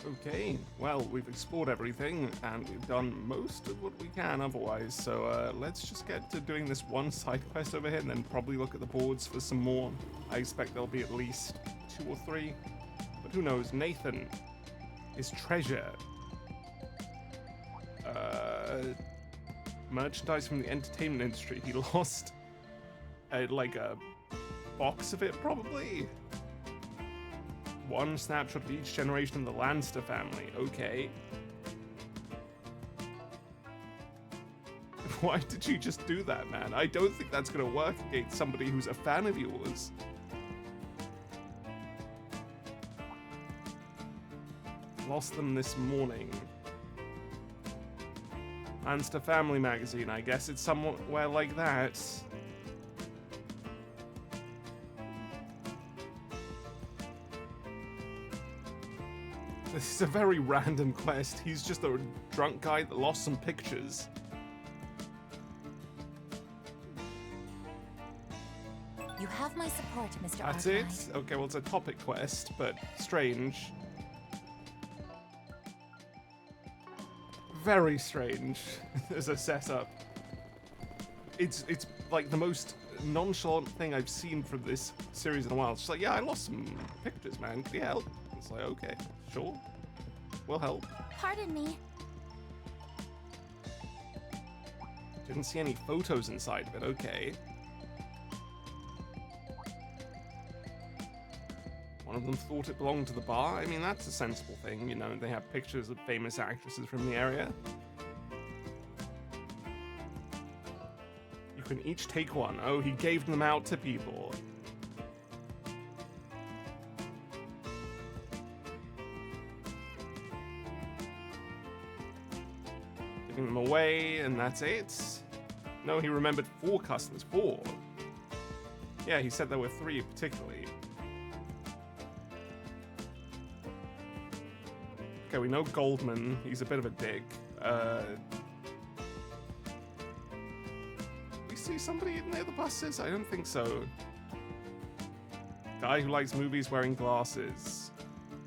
Okay, well, we've explored everything, and we've done most of what we can otherwise, so let's just get to doing this one side quest over here, and then probably look at the boards for some more. I expect there'll be at least 2 or 3, but who knows. Nathan, his treasure. Merchandise from the entertainment industry. He lost, like, a box of it, probably? One snapshot of each generation of the Lannister family. Okay. Why did you just do that, man? I don't think that's gonna work against somebody who's a fan of yours. Lost them this morning. Lannister Family Magazine. I guess it's somewhere like that. This is a very random quest. He's just a drunk guy that lost some pictures. You have my support, Mr. That's Arcanine. it? Okay, well, it's a topic quest, but strange. Very strange as a setup. It's like the most nonchalant thing I've seen from this series in a while. It's just like, yeah, I lost some pictures, man. Can you help? It's like, okay, sure. We'll help. Pardon me. Didn't see any photos inside of it, okay. One of them thought it belonged to the bar. I mean, that's a sensible thing, you know, they have pictures of famous actresses from the area. You can each take one. Oh, he gave them out to people. Giving them away, and that's it. No, he remembered 4 customers. 4. Yeah, he said there were 3 particularly. Okay, we know Goldman. He's a bit of a dick. We see somebody near the buses? I don't think so. Guy who likes movies wearing glasses.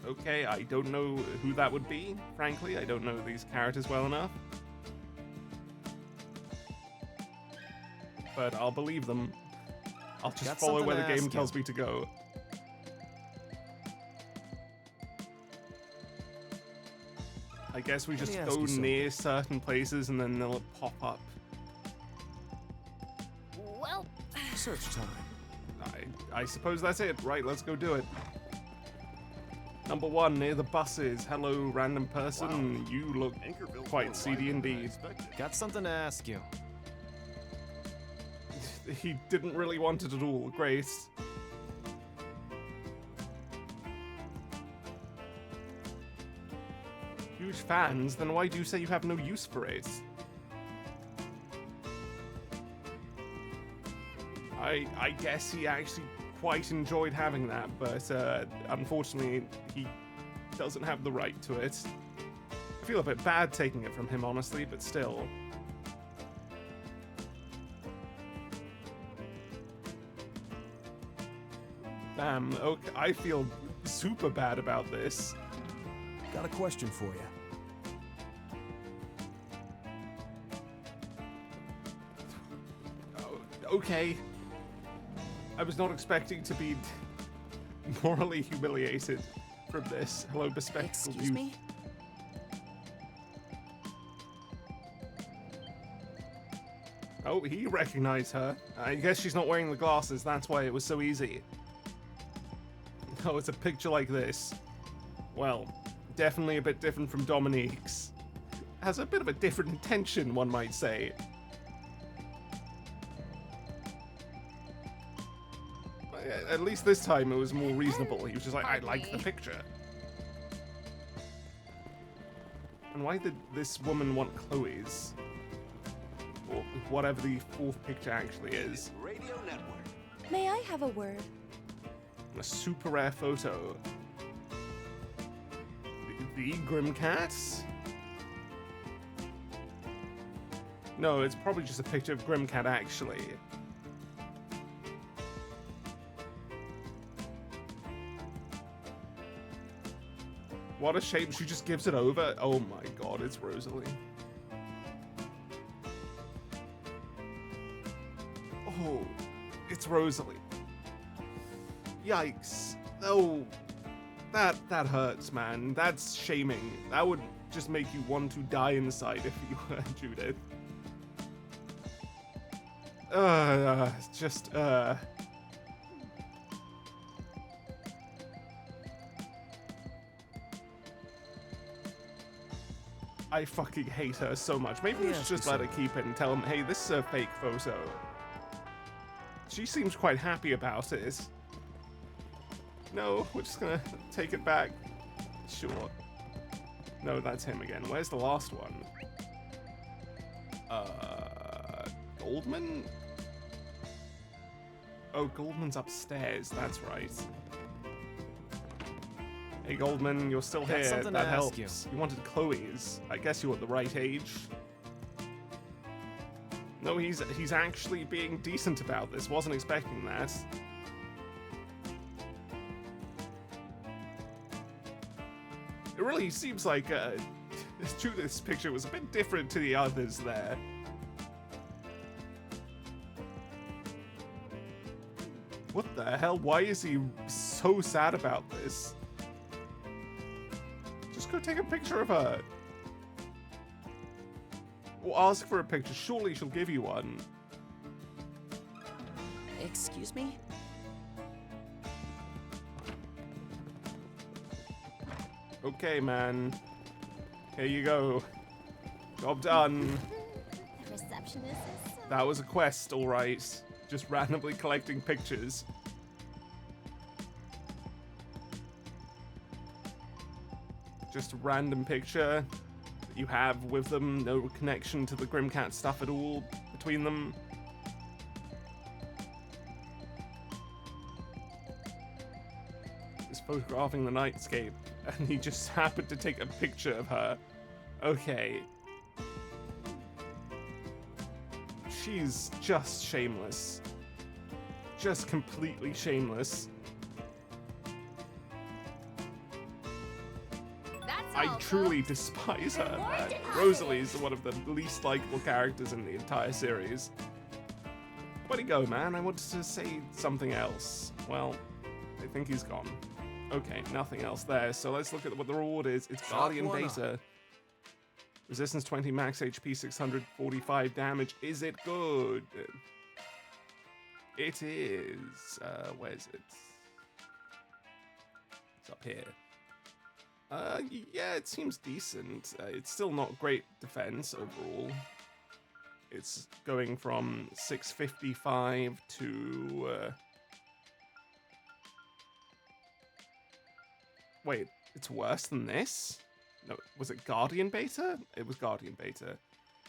Okay, I don't know who that would be, frankly. I don't know these characters well enough. But I'll believe them. I'll just follow where the game tells me to go. I guess we just go near certain places and then they'll pop up. Well, search time. I suppose that's it. Right, let's go do it. Number 1, near the buses. Hello, random person. Wow. You look quite seedy indeed. Got something to ask you. He didn't really want it at all. Great. Huge fans, then why do you say you have no use for it? I guess he actually quite enjoyed having that, but unfortunately he doesn't have the right to it. I feel a bit bad taking it from him, honestly, but still. Damn, okay, I feel super bad about this. Got a question for you. Oh, okay. I was not expecting to be morally humiliated from this. Hello, bespectacled excuse youth. me? Oh, he recognized her. I guess she's not wearing the glasses, that's why it was so easy. Oh, it's a picture like this. Well, definitely a bit different from Dominique's. Has a bit of a different intention, one might say. At least this time it was more reasonable. He was just like, I like the picture. And why did this woman want Chloe's? Or whatever the 4th picture actually is. Radio Network. May I have a word? A super rare photo. The Grim Cat? No, it's probably just a picture of Grim Cat actually. What a shame. She just gives it over. Oh my god, it's Rosalie. Oh, it's Rosalie. Yikes. Oh, that hurts, man. That's shaming. That would just make you want to die inside if you were Judith. Just. I fucking hate her so much. Maybe we should just let her keep it and tell him, hey, this is a fake photo. She seems quite happy about it. No, we're just gonna take it back. Sure. No, that's him again. Where's the last one? Goldman? Oh, Goldman's upstairs. That's right. Hey, Goldman, you're still here. That helps. You wanted Chloe's. I guess you're at the right age. No, he's actually being decent about this. Wasn't expecting that. It really seems like Judith's picture was a bit different to the others there. What the hell? Why is he so sad about this? Just go take a picture of her. Or ask for a picture. Surely she'll give you one. Excuse me? Okay, man. Here you go. Job done. The receptionist is so... That was a quest, alright. Just randomly collecting pictures. Just a random picture that you have with them. No connection to the Grimcat stuff at all between them. He's photographing the nightscape, and he just happened to take a picture of her. Okay. She's just shameless. Just completely shameless. I truly despise her, man. Rosalie is one of the least likable characters in the entire series. Where'd he go, man? I wanted to say something else. Well, I think he's gone. Okay, nothing else there, so let's look at what the reward is. It's Guardian Beta. Resistance 20, max HP 645 damage. Is it good? It is. Where is it? It's up here. Yeah, it seems decent. It's still not great defense overall. It's going from 655 to... Wait, it's worse than this? No, was it Guardian Beta? It was Guardian Beta.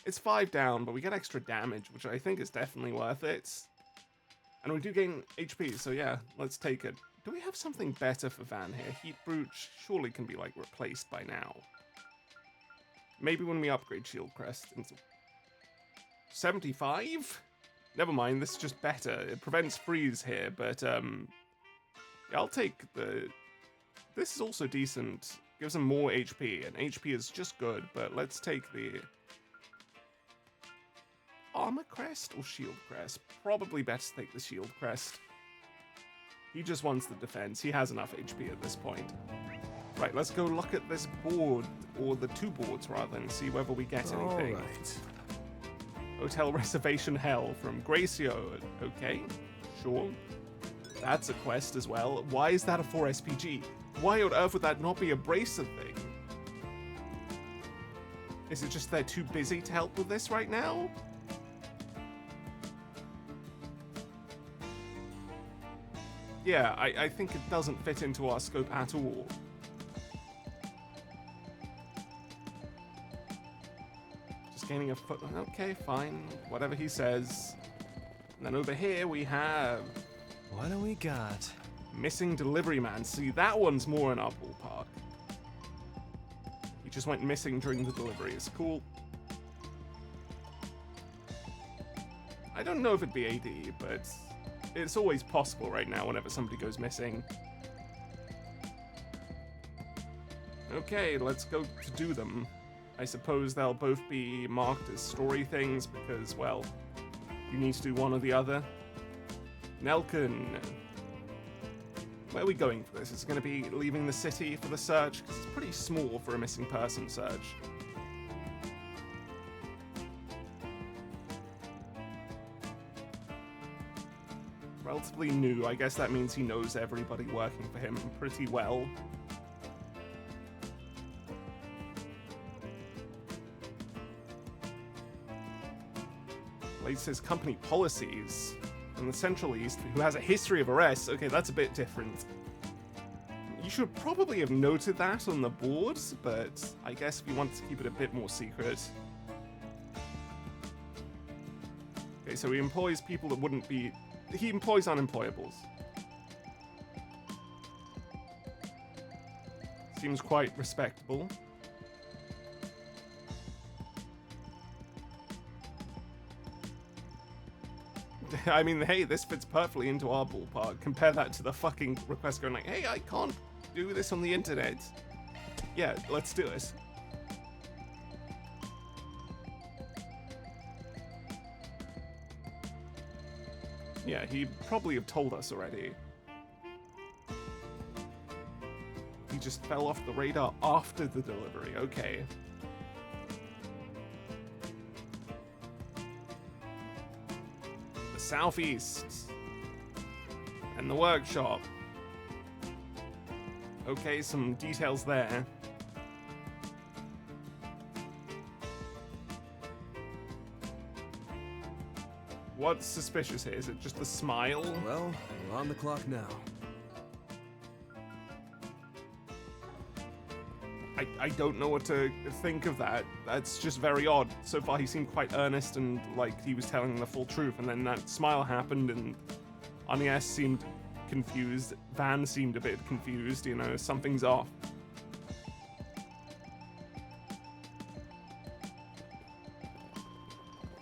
It's 5 down, but we get extra damage, which I think is definitely worth it. And we do gain HP, so yeah, let's take it. Do we have something better for Van here? Heat Brute surely can be, like, replaced by now. Maybe when we upgrade Shield Crest into 75? Never mind, this is just better. It prevents freeze here, but, yeah, I'll take the... This is also decent. Gives him more HP, and HP is just good, but let's take the... Armor Crest or Shield Crest? Probably best to take the Shield Crest. He just wants the defense. He has enough HP at this point. Right, let's go look at this board, or the 2 boards rather, and see whether we get anything. Alright. Hotel Reservation Hell from Gracio. Okay, sure. That's a quest as well. Why is that a 4 SPG? Why on earth would that not be a bracer thing? Is it just they're too busy to help with this right now? Yeah, I think it doesn't fit into our scope at all. Just gaining a foot. Okay, fine. Whatever he says. And then over here we have... What do we got? Missing Delivery Man. See, that one's more in our ballpark. He just went missing during the delivery. It's cool. I don't know if it'd be AD, but it's always possible right now whenever somebody goes missing. Okay, let's go to do them. I suppose they'll both be marked as story things because, well, you need to do one or the other. Nelken. Where are we going for this? Is it going to be leaving the city for the search? Because it's pretty small for a missing person search. Relatively new. I guess that means he knows everybody working for him pretty well. Lays his company policies in the Central East, who has a history of arrests. Okay, that's a bit different. You should probably have noted that on the board, but I guess we want to keep it a bit more secret. Okay, so he employs people that wouldn't be... He employs unemployables. Seems quite respectable. I mean, hey, this fits perfectly into our ballpark. Compare that to the fucking request going like, hey, I can't do this on the internet. Yeah, let's do it. Yeah, he'd probably have told us already. He just fell off the radar after the delivery, okay. The Southeast. And the workshop. Okay, some details there. What's suspicious here? Is it just the smile? Well, we're on the clock now. I don't know what to think of that. That's just very odd. So far he seemed quite earnest and like he was telling the full truth, and then that smile happened and Anies seemed confused. Van seemed a bit confused, you know, something's off.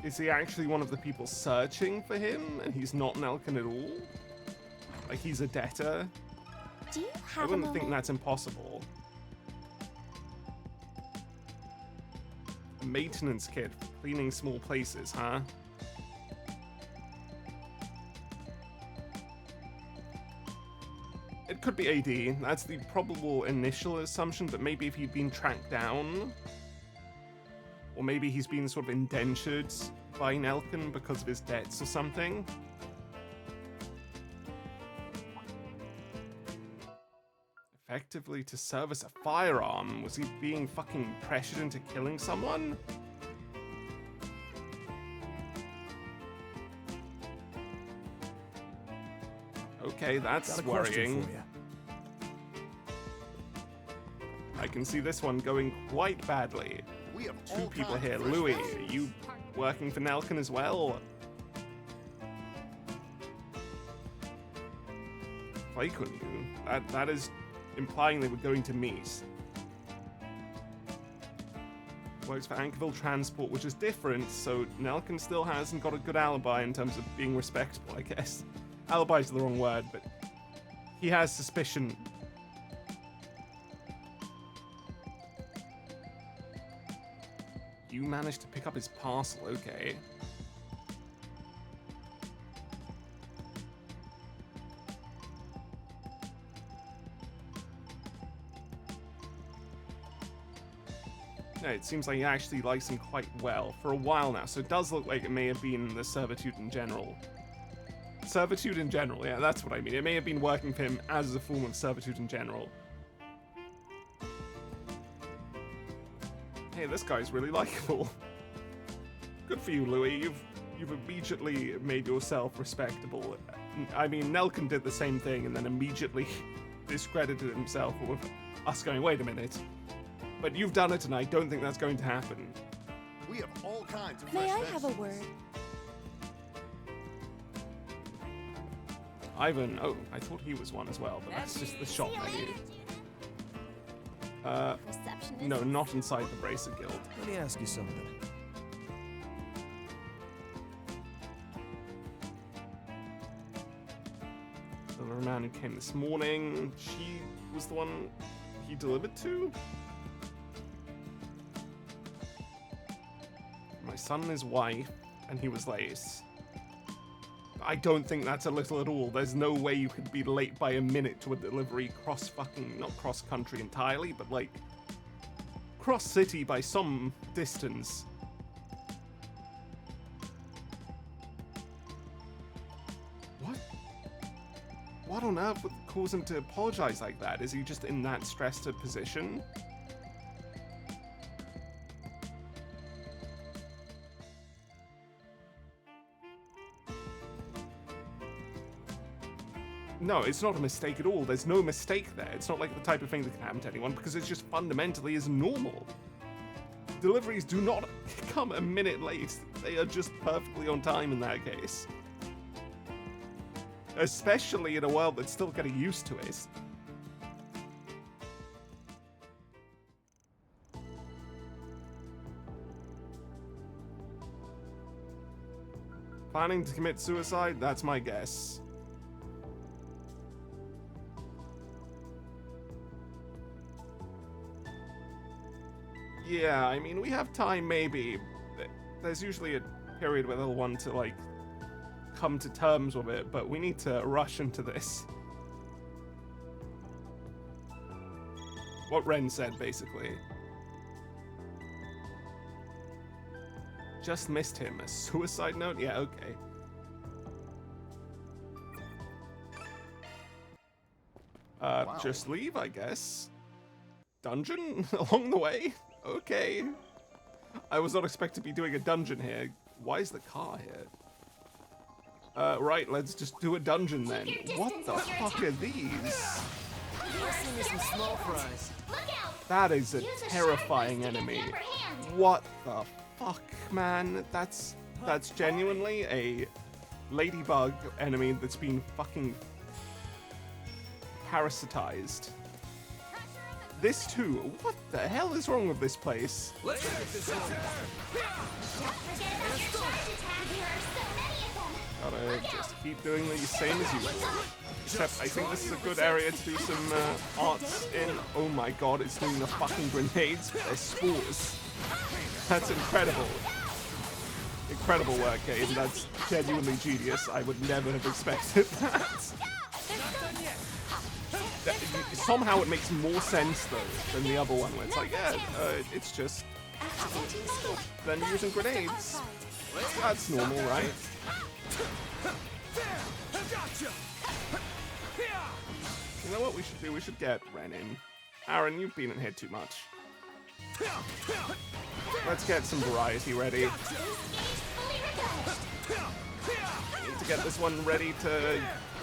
Is he actually one of the people searching for him and he's not Nelken at all? Like he's a debtor? Do you I have a wouldn't think moment? that's impossible. A maintenance kit for cleaning small places, huh? It could be AD. That's the probable initial assumption, but maybe if he'd been tracked down, or maybe he's been sort of indentured by Nelken because of his debts or something. Effectively to service a firearm. Was he being fucking pressured into killing someone? Okay, that's Got a question worrying. for you. I can see this one going quite badly. We have Two all people kinds here. of fresh Louis, faces. are you working for Nelken as well? Why couldn't you? That is implying they were going to meet. Works for Ankerville Transport, which is different, so Nelken still hasn't got a good alibi in terms of being respectable, I guess. Alibi is the wrong word, but he has suspicion. You managed to pick up his parcel, okay. Yeah, it seems like he actually likes him quite well for a while now, so it does look like it may have been the servitude in general. Servitude in general, yeah, that's what I mean. It may have been working for him as a form of servitude in general. Hey, this guy's really likable. Good for you, Louis. You've immediately made yourself respectable. I mean, Nelken did the same thing and then immediately discredited himself with us going, wait a minute. But you've done it and I don't think that's going to happen. We have all kinds of May fresh I have a faces. word? Ivan, oh, I thought he was one as well, but that's just the shop menu. Receptionist? No, not inside the Bracer Guild. Let me ask you something. The man who came this morning, she was the one he delivered to? My son and his wife, and he was late. I don't think that's a little at all. There's no way you could be late by a minute to a delivery not cross country entirely, but like cross city by some distance. What on earth would cause him to apologize like that? Is he just in that stressed a position? No, it's not a mistake at all. There's no mistake there. It's not like the type of thing that can happen to anyone because it's just fundamentally is normal. Deliveries do not come a minute late. They are just perfectly on time in that case. Especially in a world that's still getting used to it. Planning to commit suicide? That's my guess. Yeah, I mean, we have time maybe. There's usually a period where they'll want to, like, come to terms with it, but we need to rush into this. What Ren said, basically. Just missed him. A suicide note? Yeah, okay. Wow. Just leave, I guess. Dungeon along the way? Okay. I was not expected to be doing a dungeon here. Why is the car here? Right, let's just do a dungeon then. What the fuck are these? Some small fries. That is a terrifying enemy. What the fuck, man? That's genuinely a ladybug enemy that's been fucking parasitized. This too. What the hell is wrong with this place? Let's get this on. Gotta just keep doing the same as usual. Except I think this is a good area to do some arts in. Oh my god, it's doing the fucking grenades with their spores. That's incredible. Incredible work, Gabe. That's genuinely genius. I would never have expected that. Somehow it makes more sense though than the other one where it's like, yeah, it's just then using grenades. That's normal, right? You know what we should do? We should get Ren in. Aaron, you've been in here too much. Let's get some variety ready. Need to get this one ready to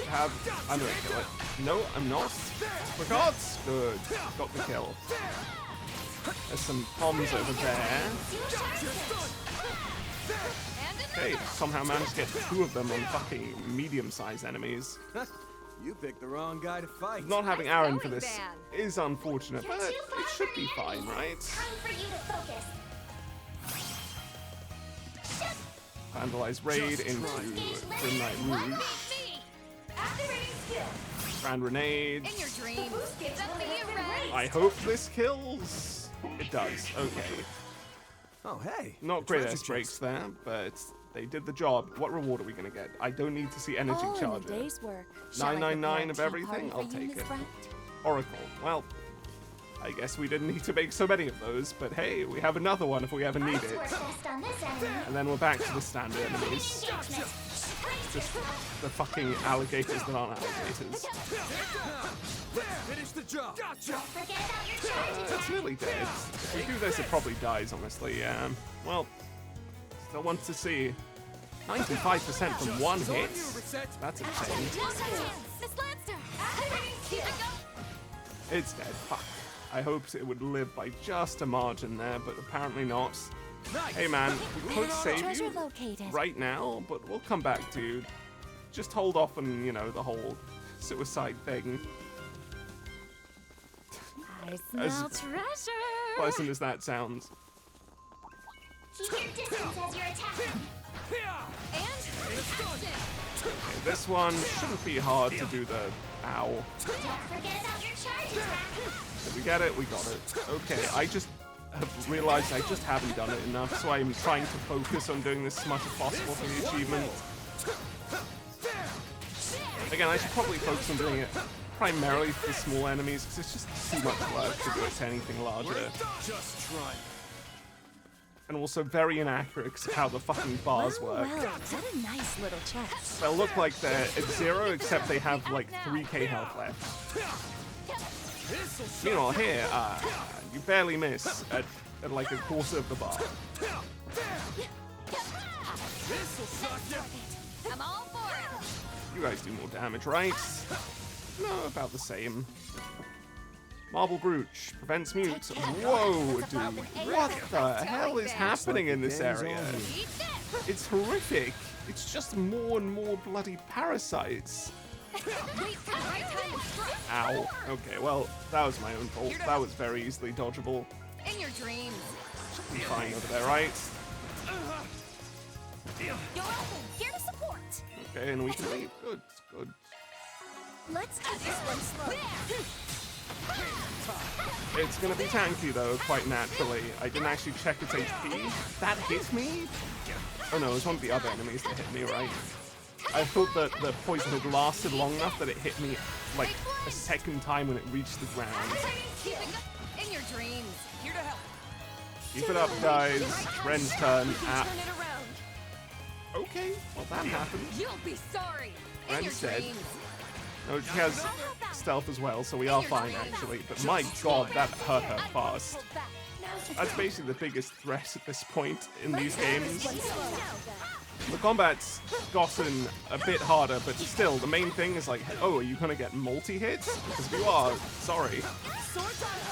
have... I'm gonna kill it. No, I'm not. Regards! Good. Got the kill. There's some bombs over there. Okay, somehow managed to get two of them on fucking medium-sized enemies. You picked the wrong guy to fight. Not having Aaron for this is unfortunate, but it should be fine, right? Vandalize raid into Grim Knight Rouge. Grand grenades. In your dreams. I hope this kills. It does. Okay. Oh, hey. Not great S breaks there, but they did the job. What reward are we gonna get? I don't need to see energy All in a charger. day's work. 999 of everything? I'll take it. Oracle. Well, I guess we didn't need to make so many of those, but hey, we have another one if we ever need it. And then we're back to the standard enemies. Just the fucking alligators that aren't alligators. Finish the job. It's nearly dead. If we do this, it probably dies, honestly. Well, still want to see. 95% from one hit? That's insane. It's dead. Fuck. I hoped it would live by just a margin there, but apparently not. Hey man, we could save you right now, but we'll come back to you. Just hold off on, you know, the whole suicide thing. I smell treasure. Pleasant as that sounds. Keep your distance as you're attacking. Okay, this one shouldn't be hard to do the ow. Don't forget about your charge attack. Did we get it? We got it. Okay, I just have realized I just haven't done it enough, so I'm trying to focus on doing this as much as possible for the achievement. Again, I should probably focus on doing it primarily for the small enemies, because it's just too much work to do it to anything larger. Just trying. And also very inaccurate because of how the fucking bars work. Well, what a nice little chest. They'll look like they're at 0, except they have like 3k health left. Meanwhile here, you barely miss at like a quarter of the bar. I'm all for it. You guys do more damage, right? No, about the same. Marble Brooch prevents mute. Whoa, dude. What the hell is happening in this area? It's horrific. It's just more and more bloody parasites. Ow. Okay, well, that was my own fault. That was very easily dodgeable. In your dreams. Be fine over there, right? Your elbow, here to support. Okay, and we can leave. Good, good. Let's keep this one slow. It's gonna be tanky though, quite naturally. I didn't actually check its HP. That hit me? Oh no, it was one of the other enemies that hit me, right? I thought that the poison had lasted long enough that it hit me like a second time when it reached the ground. Keeping up in your dreams. Here to help. Keep it up, guys. Ren's turn. Turn it around. Okay, well that happened. You'll be sorry. In Ren your said. dreams. No, she has stealth as well, so we are fine actually. But my god, that hurt her fast. That's basically the biggest threat at this point in these games. The combat's gotten a bit harder, but still, the main thing is like, oh, are you gonna get multi-hits? Because if you are, sorry.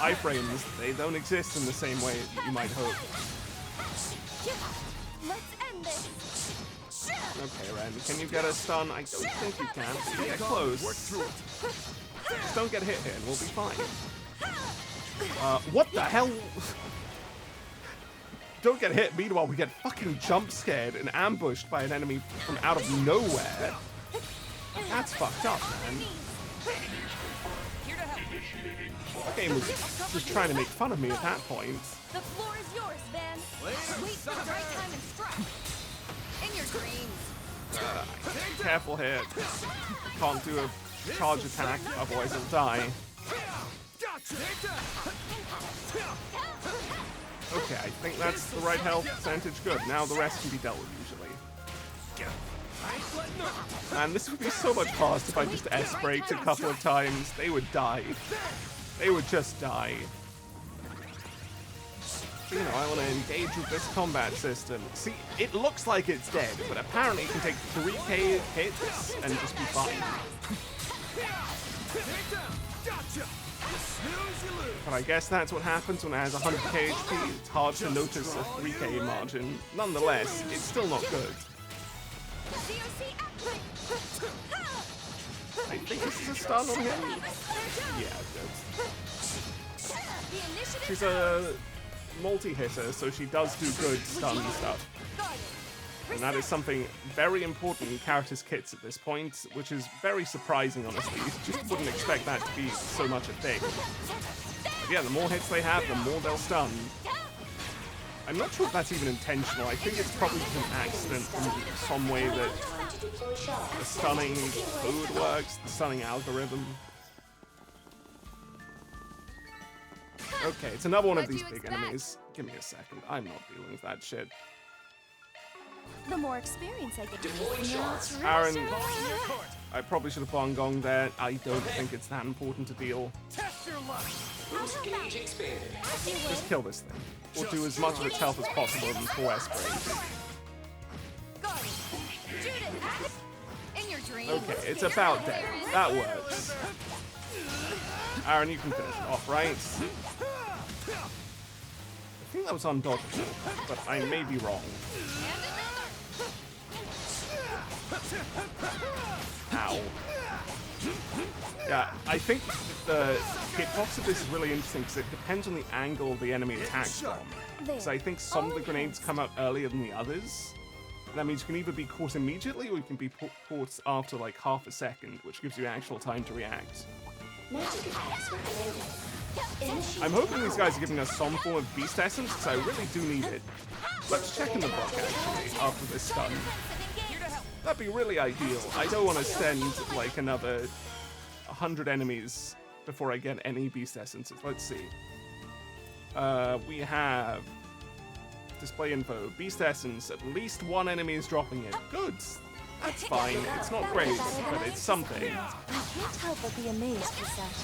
Iframes, they don't exist in the same way that you might hope. Let's end this. Okay, Ren, can you get a stun? I don't think you can. But you get close. Just don't get hit here and we'll be fine. What the hell? Don't get hit, meanwhile we get fucking jump scared and ambushed by an enemy from out of nowhere. That's fucked up, man. Here to help. The game was just trying to make fun of me at that point. The floor is yours, Van. Wait for the right time and strike. In your dreams. Careful here. Can't do a charge attack, otherwise I'll die. Okay, I think that's the right health percentage. Good. Now the rest can be dealt with usually. Man, this would be so much faster if I just S-braked a couple of times. They would die. They would just die. You know, I want to engage with this combat system. See, it looks like it's dead, but apparently it can take 3k hits and just be fine. But I guess that's what happens when it has 100k HP. It's hard to notice a 3k margin. Nonetheless, it's still not good. I think this is a stun on him. Yeah, good. She's a multi-hitter, so she does do good stun stuff. And that is something very important in characters' kits at this point, which is very surprising, honestly. You just wouldn't expect that to be so much a thing. But yeah, the more hits they have, the more they'll stun. I'm not sure if that's even intentional. I think it's probably just an accident in some way that the stunning code works, the stunning algorithm. Okay, it's another one of these big enemies. Give me a second. I'm not dealing with that shit. The more experience I get to use, Aaron, I probably should have bong-gonged there. I don't think it's that important to deal. Just kill this thing. We'll do as much of its health as possible in 4S breaks. In your dreams. Okay, it's about dead. That works. Aaron, you can finish it off, right? I think that was undodgeable, but I may be wrong. Ow. Yeah, I think the hitbox of this is really interesting because it depends on the angle the enemy attacks from. So I think some of the grenades come out earlier than the others. That means you can either be caught immediately or you can be caught after like half a second, which gives you actual time to react. I'm hoping these guys are giving us some form of beast essence because I really do need it. Let's check in the book actually after this stun. That'd be really ideal. I don't want to send like another 100 enemies before I get any beast essences. Let's see. We have display info, beast essence. At least one enemy is dropping it. Good. That's fine. It's not great, but it's something. I can't help but be amazed with that.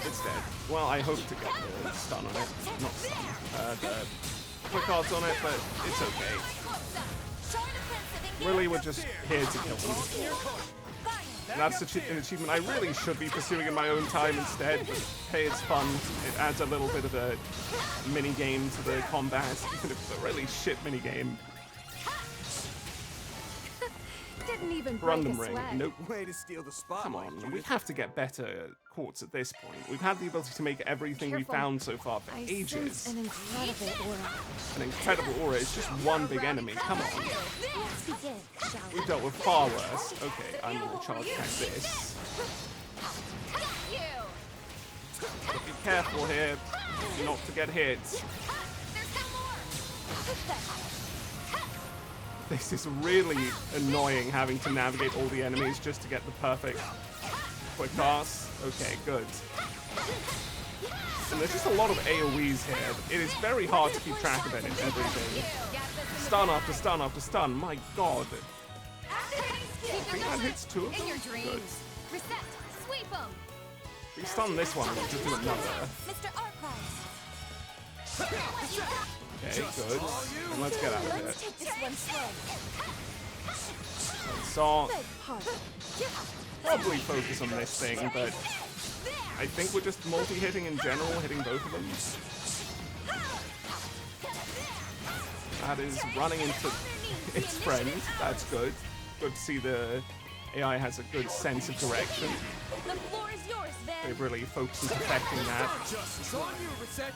It's dead. Well, I hope to get the stun on it. Not stun. The quick odds on it, but it's okay. Really, we're just here to kill them. And that's an achievement I really should be pursuing in my own time instead, but hey, it's fun. It adds a little bit of a mini-game to the combat, even if it's a really shit mini-game. Didn't even break Random a ring. sweat. Nope. Way to steal the spotlight. Come on, we have to get better quartz at this point. We've had the ability to make everything we Careful. found so far for I ages. sense an incredible aura. An incredible aura. It's just one big enemy. Come on. Let's begin, shall we? We've dealt with far worse. Okay, I'm gonna charge back this. But be careful here, not to get hit. This is really annoying having to navigate all the enemies just to get the perfect quick pass. Okay, good. And there's just a lot of AoEs here. It is very hard to keep track of everything. Stun after stun after stun. My god. I think that hits two of them. In your Good. dreams. Reset. Sweep 'em. We stun this one, we'll just do another. Mr. Archives, Okay, good. And let's get out of let's here. take this one slow. So, Beg pardon. probably focus on this thing, but I think we're just multi-hitting in general, hitting both of them. That is running into its friend. That's good. Good to see the AI has a good sense of direction. The floor is yours, Ben. They've really focused on perfecting that. It's on you, Reset.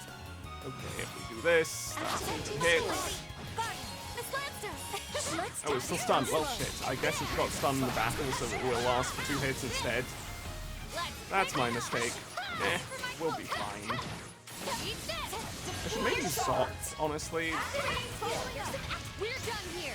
Okay, if we do this, that's going to hit. Miss Lancer. Let's Oh, it's still stunned. Well, shit. I guess it's got stunned in the battle, so it will last for 2 hits instead. That's my mistake. Eh, we'll be fine. I should maybe socks, honestly. We're done here.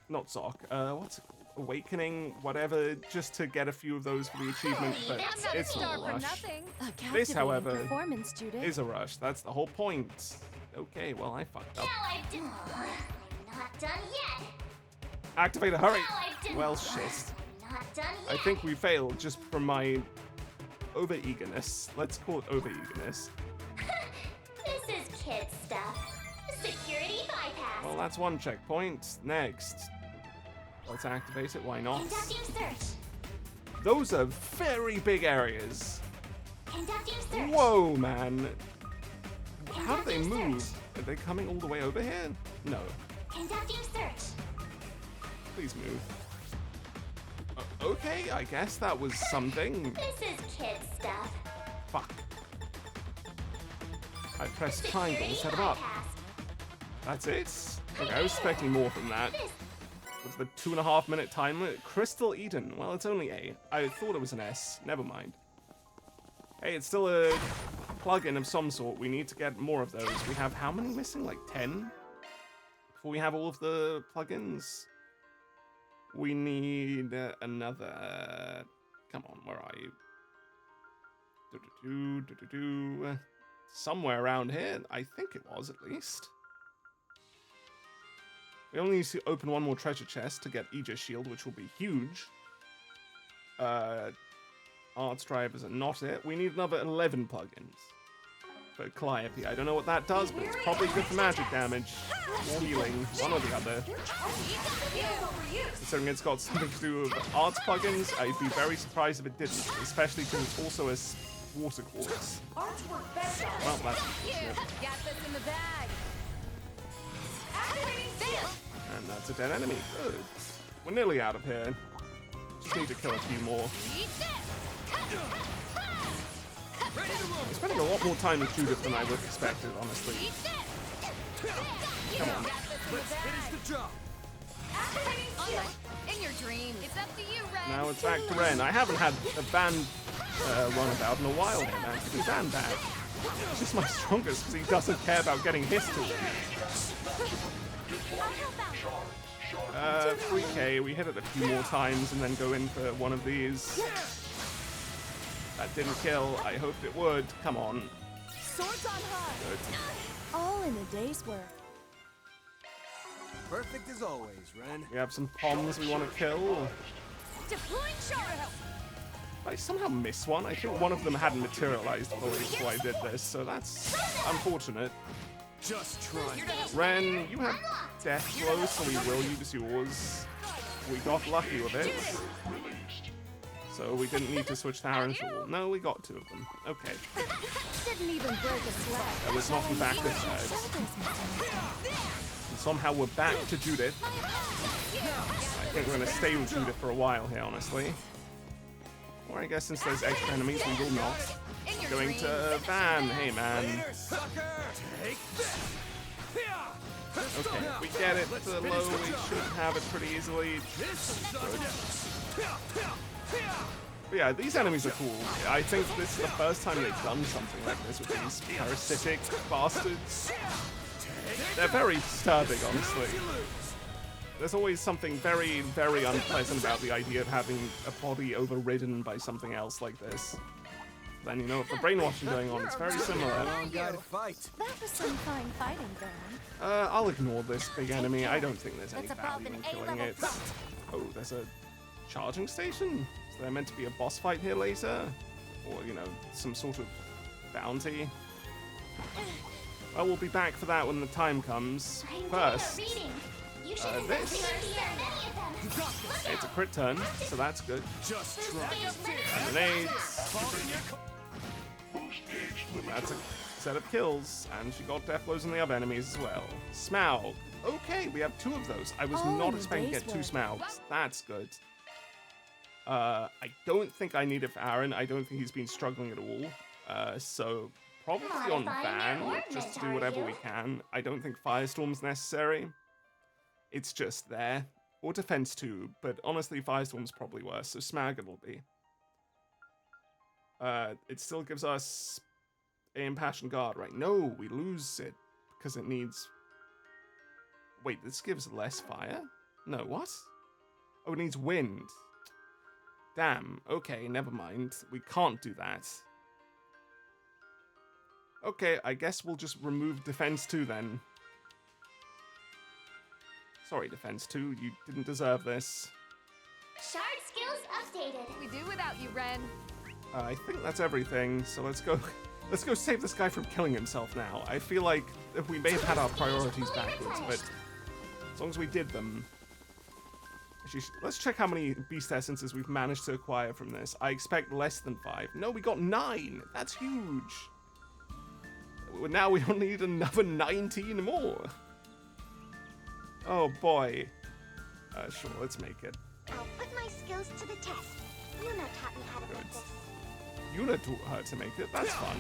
Not sock. What's it called? Awakening, whatever, just to get a few of those for the achievement, but I'm not it's a star not a for rush. nothing. A captivating This, however, performance, Judith. is a rush. That's the whole point. Okay, well, I fucked up. I'm not done yet. Activator, hurry! I've done Well, shit. I'm not done I yet. think we failed just from my over-eagerness. Let's call it over-eagerness. This is kid stuff. Security bypass. Well, that's one checkpoint. Next. Let's activate it, why not? Conducting search. Those are very big areas. Conducting search. Whoa, man. How do they move? Are they coming all the way over here? No. Conducting search. Please move. Okay, I guess that was something. This is kid stuff. Fuck. I pressed triangle Security instead of up. bypass. That's it? Okay, I was expecting more from that. What's the 2.5 minute time limit? Crystal Eden. Well, it's only A. I thought it was an S. Never mind. Hey, it's still a plugin of some sort. We need to get more of those. We have how many missing? Like 10? Before we have all of the plugins? We need another... Come on, where are you? Somewhere around here. I think it was, at least. We only need to open one more treasure chest to get Aegis Shield, which will be huge. Arts drivers are not it. We need another 11 plugins for Calliope. I don't know what that does, but it's probably good for magic damage. Or healing, one or the other. Considering it's got something to do with arts plugins, I'd be very surprised if it didn't, especially because it's also a water quartz. Well, that's unfortunate. Got this in the bag. And And that's a dead enemy. Good. We're nearly out of here. Just need to kill a few more. I'm spending a lot more time with Judith than I would have expected, honestly. Come on. Let's finish the job. In your dreams. It's up to you, Ren. Now it's back to Ren. I haven't had a Van runabout in a while here, man. Give me Van back. He's just my strongest because he doesn't care about getting history. 3k, we hit it a few more times and then go in for one of these. That didn't kill. I hoped it would. Come on. Swords on high. Good. All in a day's work. Perfect as always, Ren. We have some Poms we want to kill. Deploying shower. I somehow missed one. I think one of them hadn't materialized fully before I did this, so that's unfortunate. Just try. Ren, you have death blow, so we will use yours. We got lucky with it. So we didn't need to switch to Aaron's rule. No, we got 2 of them. Okay. Didn't even break a sweat. I was knocking back this side. And somehow we're back to Judith. I think we're going to stay with Judith for a while here, honestly. Or I guess since there's extra enemies, we will not. Going to Van. Hey, man. Okay, we get it to the low. We should have it pretty easily. Good. But yeah, these enemies are cool. I think this is the first time they've done something like this with these parasitic bastards. They're very disturbing, honestly. There's always something very, very unpleasant about the idea of having a body overridden by something else like this. Then, you know, with the brainwashing going on, it's very similar. Wrong guy to fight. That was some fine fighting, Baron. I'll ignore this big enemy. I don't think there's any That's above value in an killing A-level it. plot. Oh, there's a charging station? Is there meant to be a boss fight here later? Or, you know, some sort of bounty? Well, we'll be back for that when the time comes. First, You should this. It's a crit turn, so that's good. Just try. Grenades. That's a set of kills, and she got death blows on the other enemies as well. Smaug. Okay, we have 2 of those. I was Oh, not the expecting to day's get 2 work. Smaugs. That's good. I don't think I need it for Aaron. I don't think he's been struggling at all. So probably on Modifying your Van, just to do ornament, whatever are we you? can. I don't think Firestorm's necessary. It's just there. Or Defense 2, but honestly, Firestorm's probably worse, so Smag it'll be. It still gives us a Impassioned Guard, right? No, we lose it because it needs... Wait, this gives less fire? No, what? Oh, it needs wind. Damn, okay, never mind. We can't do that. Okay, I guess we'll just remove Defense 2 then. Sorry, Defense 2, you didn't deserve this. Shard skills updated. We do without you, Ren. I think that's everything, so let's go save this guy from killing himself now. I feel like we may have had our priorities backwards, but as long as we did them... Actually, let's check how many Beast Essences we've managed to acquire from this. I expect less than 5. No, we got 9! That's huge! Now we don't need another 19 more! Oh boy. Sure, let's make it. I'll put my skills to the test. Yuna taught me how to make this. Yuna taught her to make it. That's fun.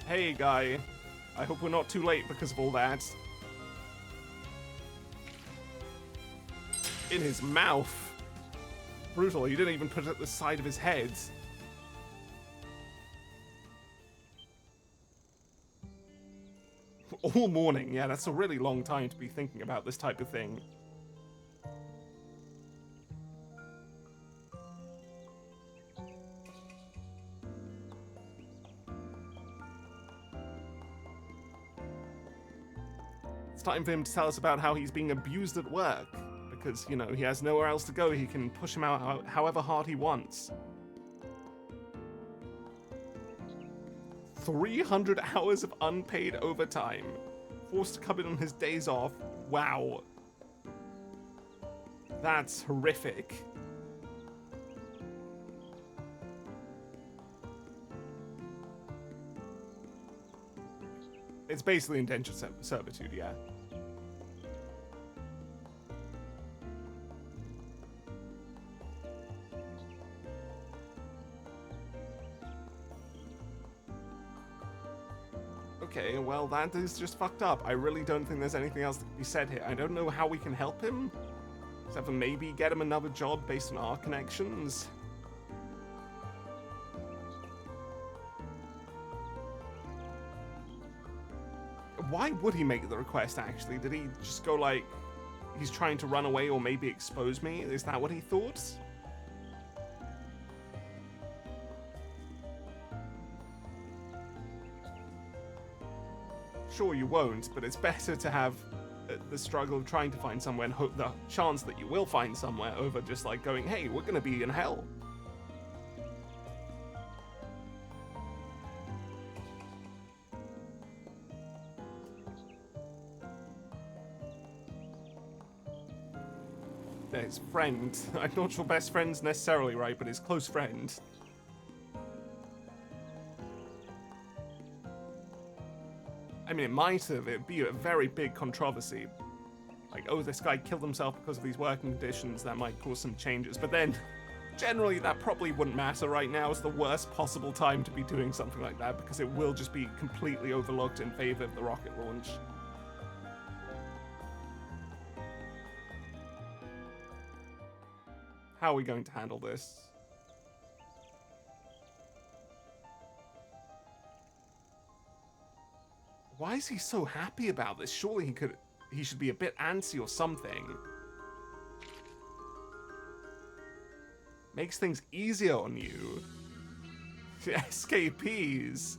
Hey, guy. I hope we're not too late because of all that. In his mouth. Brutal. He didn't even put it at the side of his head. All morning. Yeah, that's a really long time to be thinking about this type of thing. It's time for him to tell us about how he's being abused at work. Because, you know, he has nowhere else to go. He can push him out however hard he wants. 300 hours of unpaid overtime. Forced to come in on his days off. Wow. That's horrific. It's basically indentured servitude, yeah. Okay, well, that is just fucked up. I really don't think there's anything else that can be said here. I don't know how we can help him, except for maybe get him another job based on our connections. Why would he make the request, actually? Did he just go like, he's trying to run away or maybe expose me? Is that what he thought? Sure, you won't, but it's better to have the struggle of trying to find somewhere and hope the chance that you will find somewhere over just like going, hey, we're gonna be in hell. His friend. I'm not sure best friend's necessarily right, but his close friend. I mean, it might have. It'd be a very big controversy. Like, oh, this guy killed himself because of these working conditions. That might cause some changes. But then, generally, that probably wouldn't matter right now. It's the worst possible time to be doing something like that because it will just be completely overlooked in favor of the rocket launch. How are we going to handle this? Why is he so happy about this? Surely he should be a bit antsy or something. Makes things easier on you. Escapees.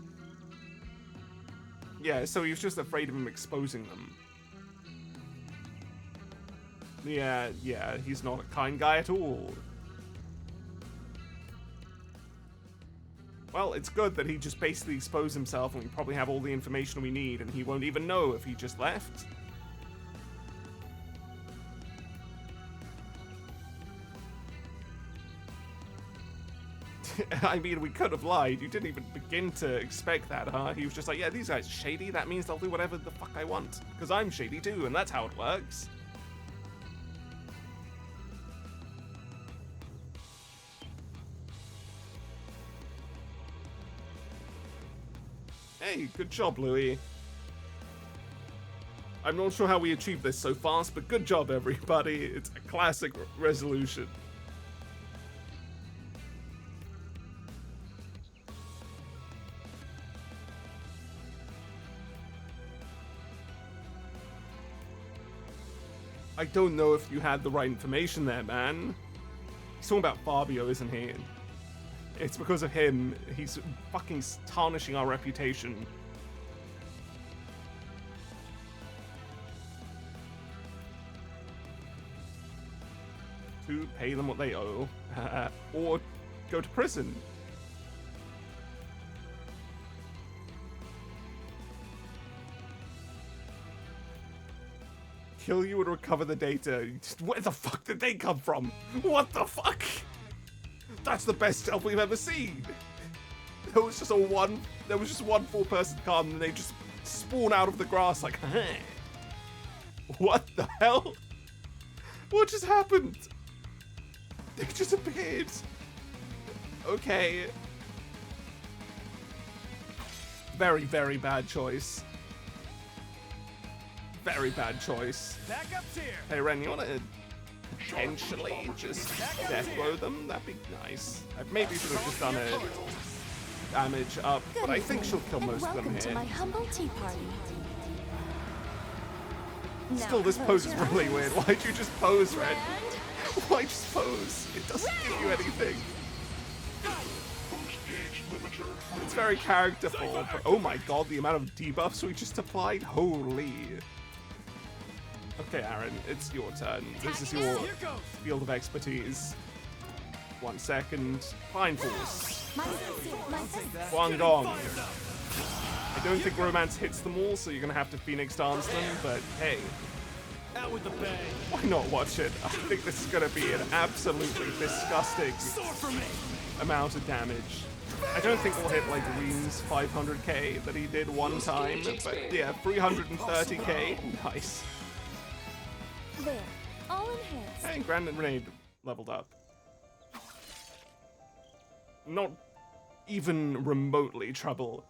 Yeah, so he was just afraid of him exposing them. Yeah, he's not a kind guy at all. Well, it's good that he just basically exposed himself and we probably have all the information we need and he won't even know if he just left. I mean, we could have lied. You didn't even begin to expect that, huh? He was just like, yeah, these guys are shady. That means they'll do whatever the fuck I want. Because I'm shady too, and that's how it works. Hey, good job, Louis. I'm not sure how we achieved this so fast, but good job, everybody. It's a classic resolution. I don't know if you had the right information there, man. He's talking about Fabio, isn't he? It's because of him. He's fucking tarnishing our reputation. To pay them what they owe. Or go to prison. Kill you and recover the data. Where the fuck did they come from? What the fuck? That's the best stealth we've ever seen. There was just one 4-person car and they just spawn out of the grass like, hey. What the hell? What just happened? They just appeared. Okay. Very, very bad choice. Very bad choice. Backup's here. Hey Ren, you wanna potentially just death blow them? That'd be nice. I maybe should have just done a damage up, but I think she'll kill most of them welcome to my here. humble tea party. Still, this pose is really weird. Why'd you just pose, Red? Why just pose? It doesn't give you anything. It's very characterful, but oh my god, the amount of debuffs we just applied. Holy. Okay, Aaron, it's your turn. This is your field of expertise. 1 second. Fine Force. Guangdong. I don't think Romance hits them all, so you're gonna have to Phoenix Dance them, but hey. Out with the bang. Why not watch it? I think this is gonna be an absolutely disgusting amount of damage. I don't think we'll hit like Reem's 500k that he did one time, but yeah, 330k. Nice. There, all enhanced. And Grand Renade leveled up. Not even remotely trouble.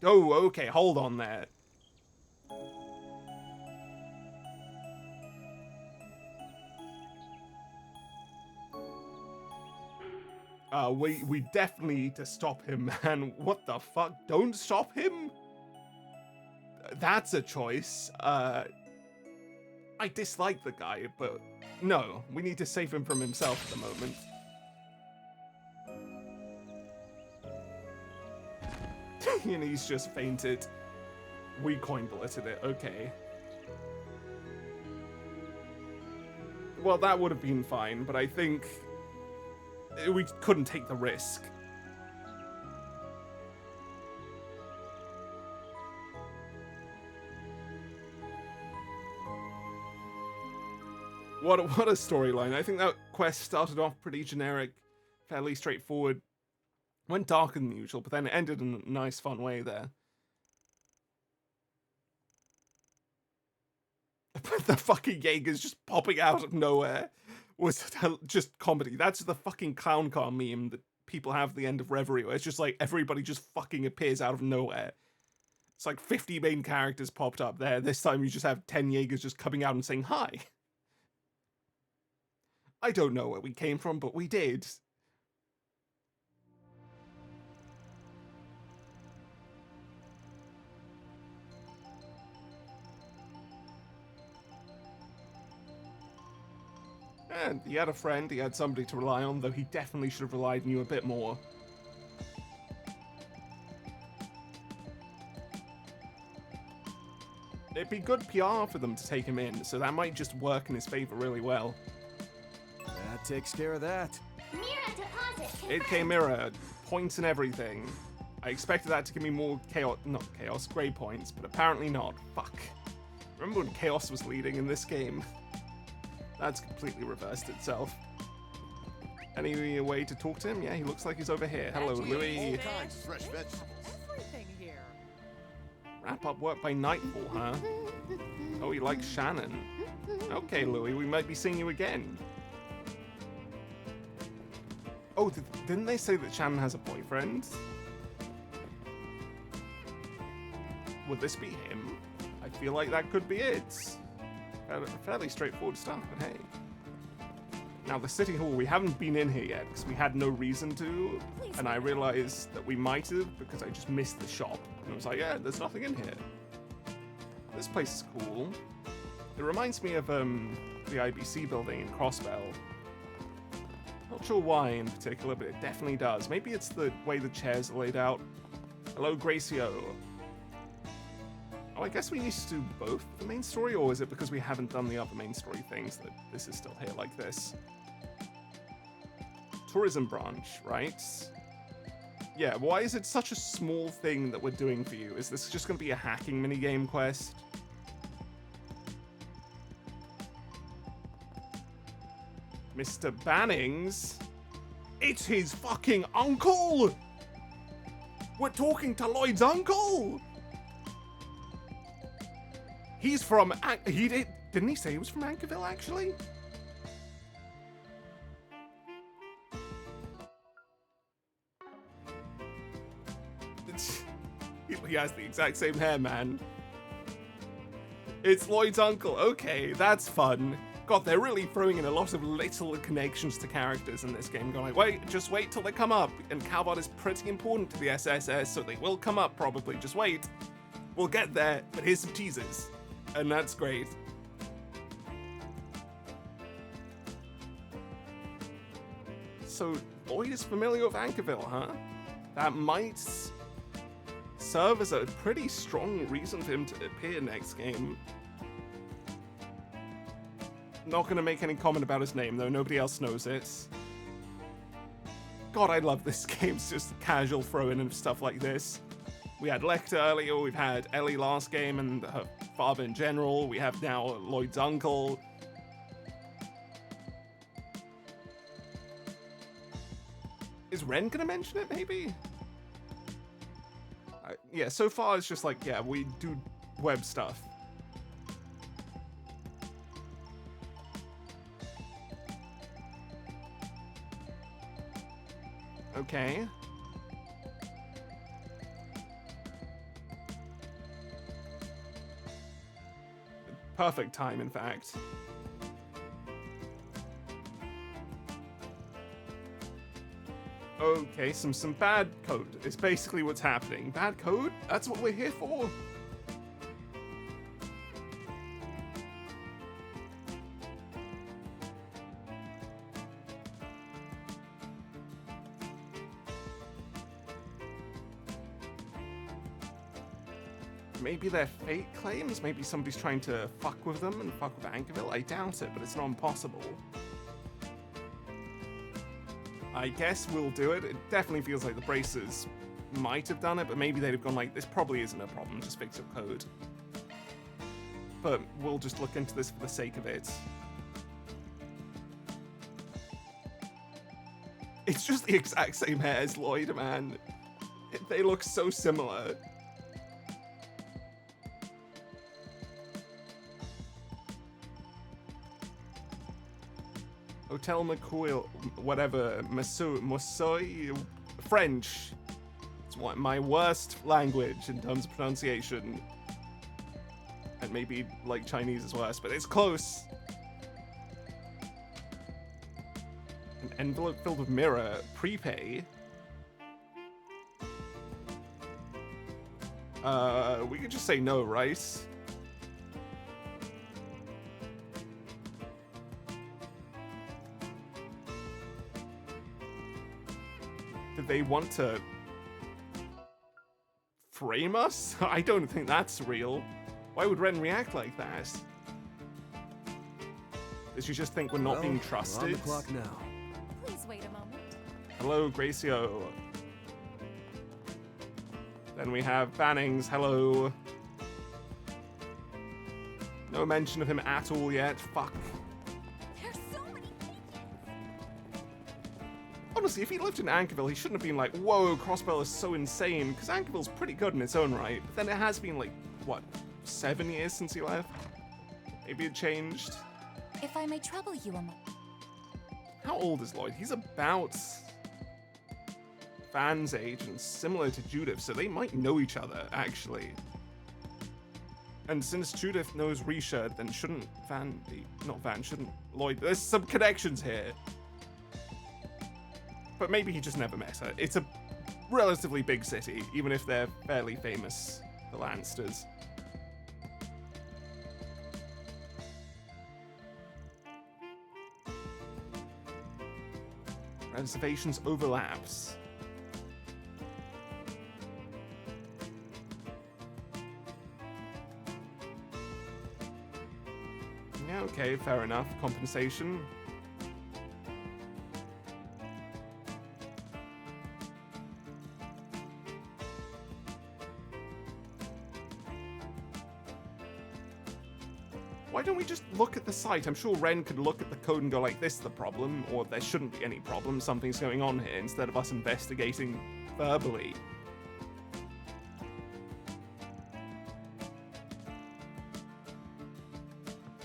Oh, okay, hold on there. We definitely need to stop him, man. What the fuck? Don't stop him? That's a choice. I dislike the guy, but no, we need to save him from himself at the moment. And he's just fainted. We coin bulleted it, okay. Well, that would have been fine, but I think we couldn't take the risk. What a storyline. I think that quest started off pretty generic, fairly straightforward. Went darker than usual, but then it ended in a nice, fun way there. But the fucking Jaegers just popping out of nowhere was just comedy. That's the fucking clown car meme that people have at the end of Reverie, where it's just like everybody just fucking appears out of nowhere. It's like 50 main characters popped up there. This time you just have 10 Jaegers just coming out and saying hi. I don't know where we came from, but we did. And he had a friend, he had somebody to rely on, though he definitely should have relied on you a bit more. It'd be good PR for them to take him in, so that might just work in his favor really well. That takes care of that. Mirror deposit Okay, confirmed. Mirror, points and everything. I expected that to give me more grey points, but apparently not. Fuck. Remember when Chaos was leading in this game? That's completely reversed itself. Any way to talk to him? Yeah, he looks like he's over here. Hello, Louis. Kinds of fresh vegetables. Everything here. Wrap up work by nightfall, huh? Oh, he likes Shannon. Okay, Louis, we might be seeing you again. Oh, didn't they say that Shannon has a boyfriend? Would this be him? I feel like that could be it. Fairly straightforward stuff, but hey. Now, the City Hall, we haven't been in here yet because we had no reason to, and I realized that we might have because I just missed the shop. And I was like, yeah, there's nothing in here. This place is cool. It reminds me of the IBC building in Crossbell. Not sure why in particular, but it definitely does. Maybe it's the way the chairs are laid out. Hello, Gracio. Oh, I guess we need to do both the main story, or is it because we haven't done the other main story things that this is still here like this? Tourism branch, right? Yeah, why is it such a small thing that we're doing for you? Is this just going to be a hacking minigame quest? Mr. Bannings? It's his fucking uncle! We're talking to Lloyd's uncle! He's from... Didn't he say he was from Anchorville, actually? He has the exact same hair, man. It's Lloyd's uncle. Okay, that's fun. God, they're really throwing in a lot of little connections to characters in this game. Going like, wait, just wait till they come up. And Calvard is pretty important to the SSS, so they will come up probably. Just wait. We'll get there, but here's some teasers. And that's great. So, Lloyd is familiar with Anchorville, huh? That might serve as a pretty strong reason for him to appear next game. Not gonna make any comment about his name, though. Nobody else knows it. God, I love this game's just casual throw-in of stuff like this. We had Lecter earlier, we've had Ellie last game, and her father in general. We have now Lloyd's uncle. Is Ren gonna mention it, maybe? Yeah, so far it's just like, yeah, we do web stuff. Okay. Perfect time, in fact. Okay, some bad code is basically what's happening. Bad code? That's what we're here for. Maybe they're fake claims? Maybe somebody's trying to fuck with them and fuck with Ankerville? I doubt it, but it's not impossible. I guess we'll do it. It definitely feels like the Bracers might have done it, but maybe they'd have gone like, this probably isn't a problem, just fix your code. But we'll just look into this for the sake of it. It's just the exact same hair as Lloyd, man. They look so similar. Hotel McCoy, whatever, Massoy, French. It's my worst language in terms of pronunciation. And maybe, like, Chinese is worse, but it's close. An envelope filled with mirror, prepay. We could just say no, right? Did they want to frame us? I don't think that's real. Why would Ren react like that? Does she just think we're not being trusted? We're on the clock now. Please wait a moment. Hello, Gracio. Then we have Bannings. Hello. No mention of him at all yet. Fuck. There's so many pages. Honestly, if he lived in Ankerville, he shouldn't have been like, whoa, Crossbell is so insane, because Ankerville's pretty good in its own right. But then it has been like, what, 7 years since he left? Maybe it changed. If I may trouble you a moment. How old is Lloyd? He's about Van's age and similar to Judith, so they might know each other, actually. And since Judith knows Richard, then shouldn't Van be... Not Van, shouldn't Lloyd... There's some connections here. But maybe he just never met her. It's a relatively big city, even if they're fairly famous, the Lannisters. Reservations overlaps. Yeah, okay, fair enough. Compensation. Why don't we just look at the site? I'm sure Ren could look at the code and go like, this is the problem, or there shouldn't be any problem, something's going on here, instead of us investigating verbally.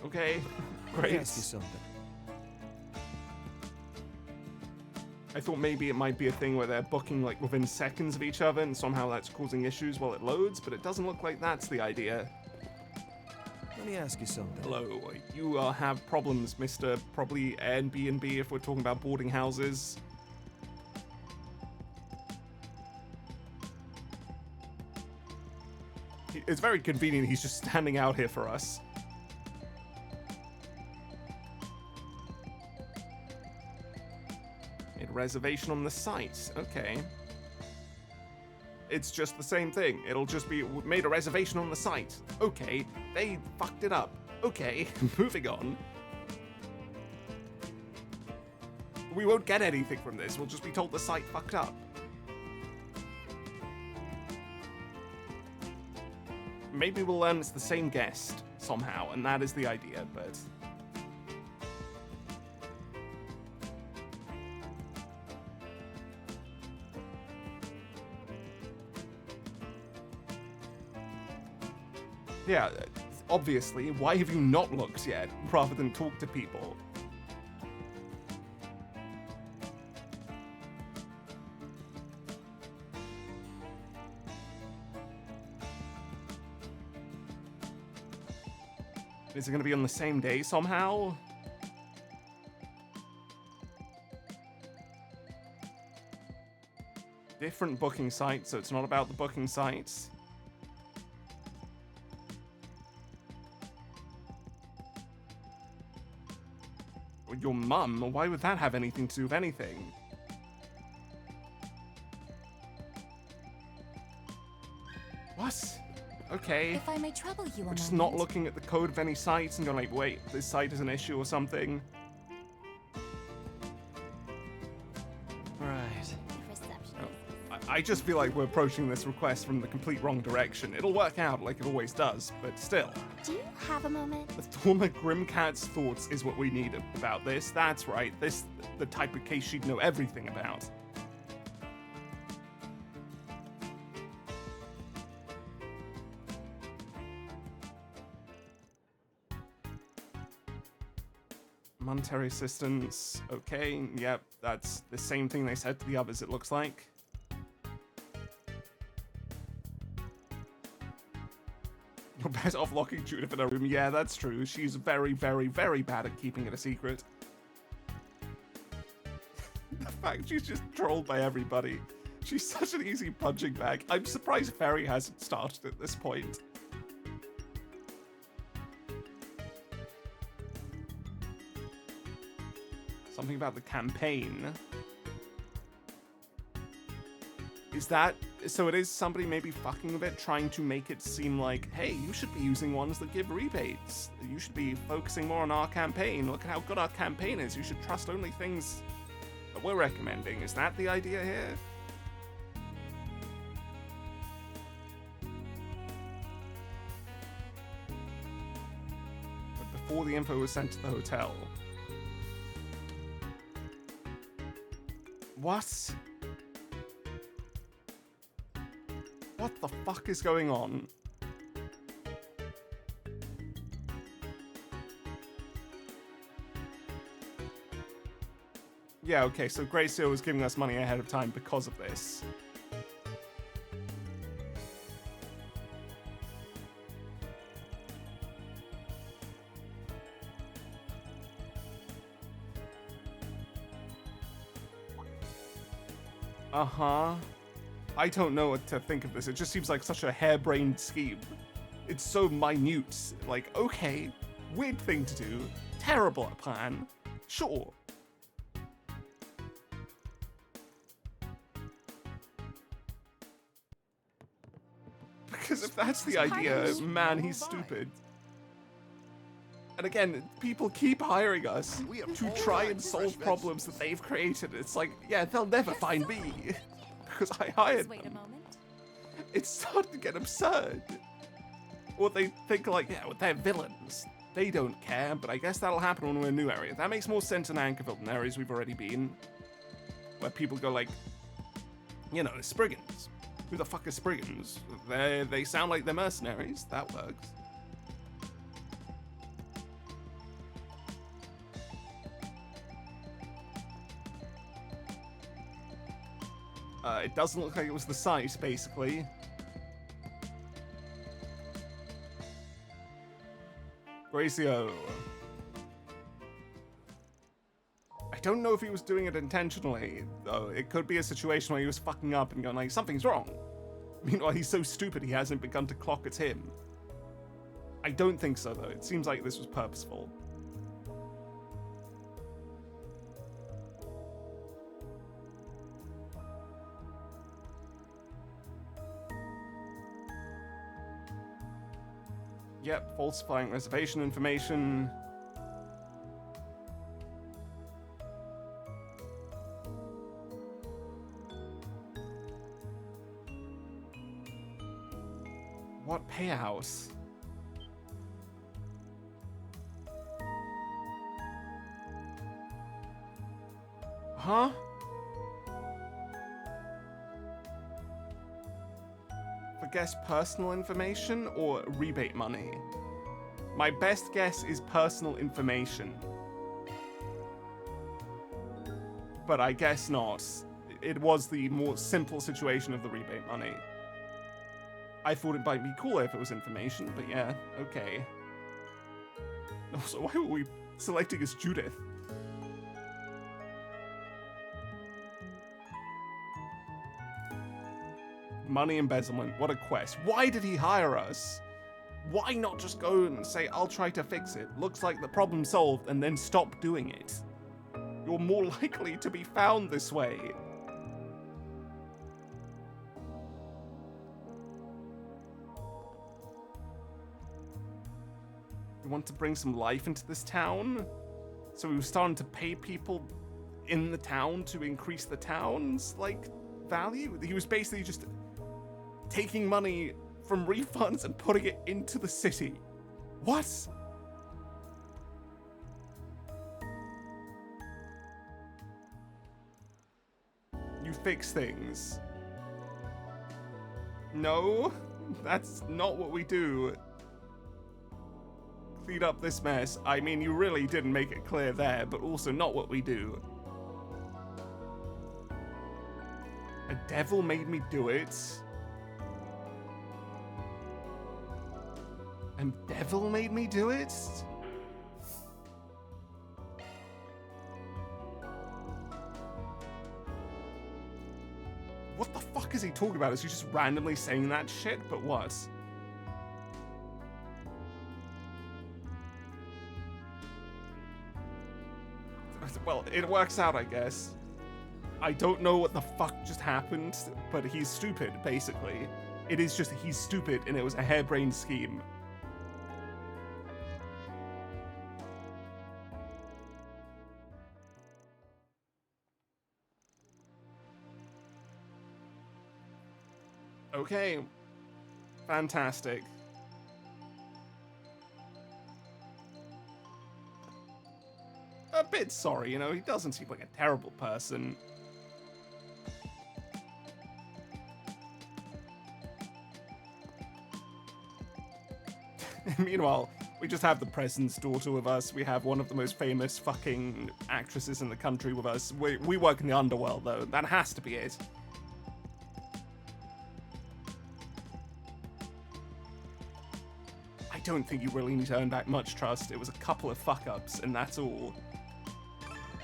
Okay, Let me great. ask you something. I thought maybe it might be a thing where they're booking like within seconds of each other and somehow that's causing issues while it loads, but it doesn't look like that's the idea. Let me ask you something. Hello, you have problems, Mr. Probably Airbnb if we're talking about boarding houses. It's very convenient he's just standing out here for us. Made a reservation on the site, okay. It's just the same thing. It'll just be made a reservation on the site. Okay, they fucked it up. Okay, moving on. We won't get anything from this. We'll just be told the site fucked up. Maybe we'll learn it's the same guest somehow, and that is the idea, but... Yeah, obviously, why have you not looked yet, rather than talk to people? Is it going to be on the same day somehow? Different booking site, so it's not about the booking sites. Your mum? Why would that have anything to do with anything? What? Okay. If I may trouble you a We're just moment. not looking at the code of any sites and going like, wait, this site is an issue or something. Right. Reception. I just feel like we're approaching this request from the complete wrong direction. It'll work out like it always does, but still. Do you have a moment? The former Grimcat's thoughts is what we need about this. That's right. This the type of case she'd know everything about. Monetary assistance. Okay, yep, that's the same thing they said to the others, it looks like. You're better off locking Judith in a room. Yeah, that's true. She's very, very, very bad at keeping it a secret. The fact she's just trolled by everybody. She's such an easy punching bag. I'm surprised Ferry hasn't started at this point. Something about the campaign. Is that... So it is somebody maybe fucking with it, trying to make it seem like, hey, you should be using ones that give rebates. You should be focusing more on our campaign. Look at how good our campaign is. You should trust only things that we're recommending. Is that the idea here? But before the info was sent to the hotel. What? What the fuck is going on? Yeah, okay, so Gracio was giving us money ahead of time because of this. Uh-huh. I don't know what to think of this. It just seems like such a harebrained scheme. It's so minute. Like, okay, weird thing to do. Terrible plan. Sure. Because if that's the idea, man, he's stupid. And again, people keep hiring us to try and solve problems that they've created. It's like, yeah, they'll never find me because I hired Wait a them. moment. It's starting to get absurd. Or they think like, yeah, well, they're villains. They don't care, but I guess that'll happen when we're in a new area. That makes more sense in Anchorville than areas we've already been. Where people go like, you know, Spriggans. Who the fuck are Spriggans? They sound like they're mercenaries. That works. It doesn't look like it was the site, basically. Gracio. I don't know if he was doing it intentionally, though. It could be a situation where he was fucking up and going like, something's wrong. Meanwhile, he's so stupid he hasn't begun to clock it's him. I don't think so, though. It seems like this was purposeful. Yep, falsifying reservation information. What payout? Huh? For guest personal information or rebate money? My best guess is personal information. But I guess not. It was the more simple situation of the rebate money. I thought it might be cooler if it was information, but yeah, okay. Also, why were we selecting as Judith? Money embezzlement. What a quest. Why did he hire us? Why not just go and say, I'll try to fix it? Looks like the problem's solved, and then stop doing it. You're more likely to be found this way. We want to bring some life into this town. So we were starting to pay people in the town to increase the town's, like, value. He was basically just taking money from refunds and putting it into the city. What? You fix things. No, that's not what we do. Clean up this mess. I mean, you really didn't make it clear there, but also not what we do. A devil made me do it. And devil made me do it? What the fuck is he talking about? Is he just randomly saying that shit? But what? Well, it works out, I guess. I don't know what the fuck just happened, but he's stupid, basically. It is just he's stupid, and it was a harebrained scheme. Okay. Fantastic. A bit sorry, you know, he doesn't seem like a terrible person. Meanwhile, we just have the president's daughter with us. We have one of the most famous fucking actresses in the country with us. We work in the underworld, though. That has to be it. I don't think you really need to earn back much trust. It was a couple of fuck-ups, and that's all.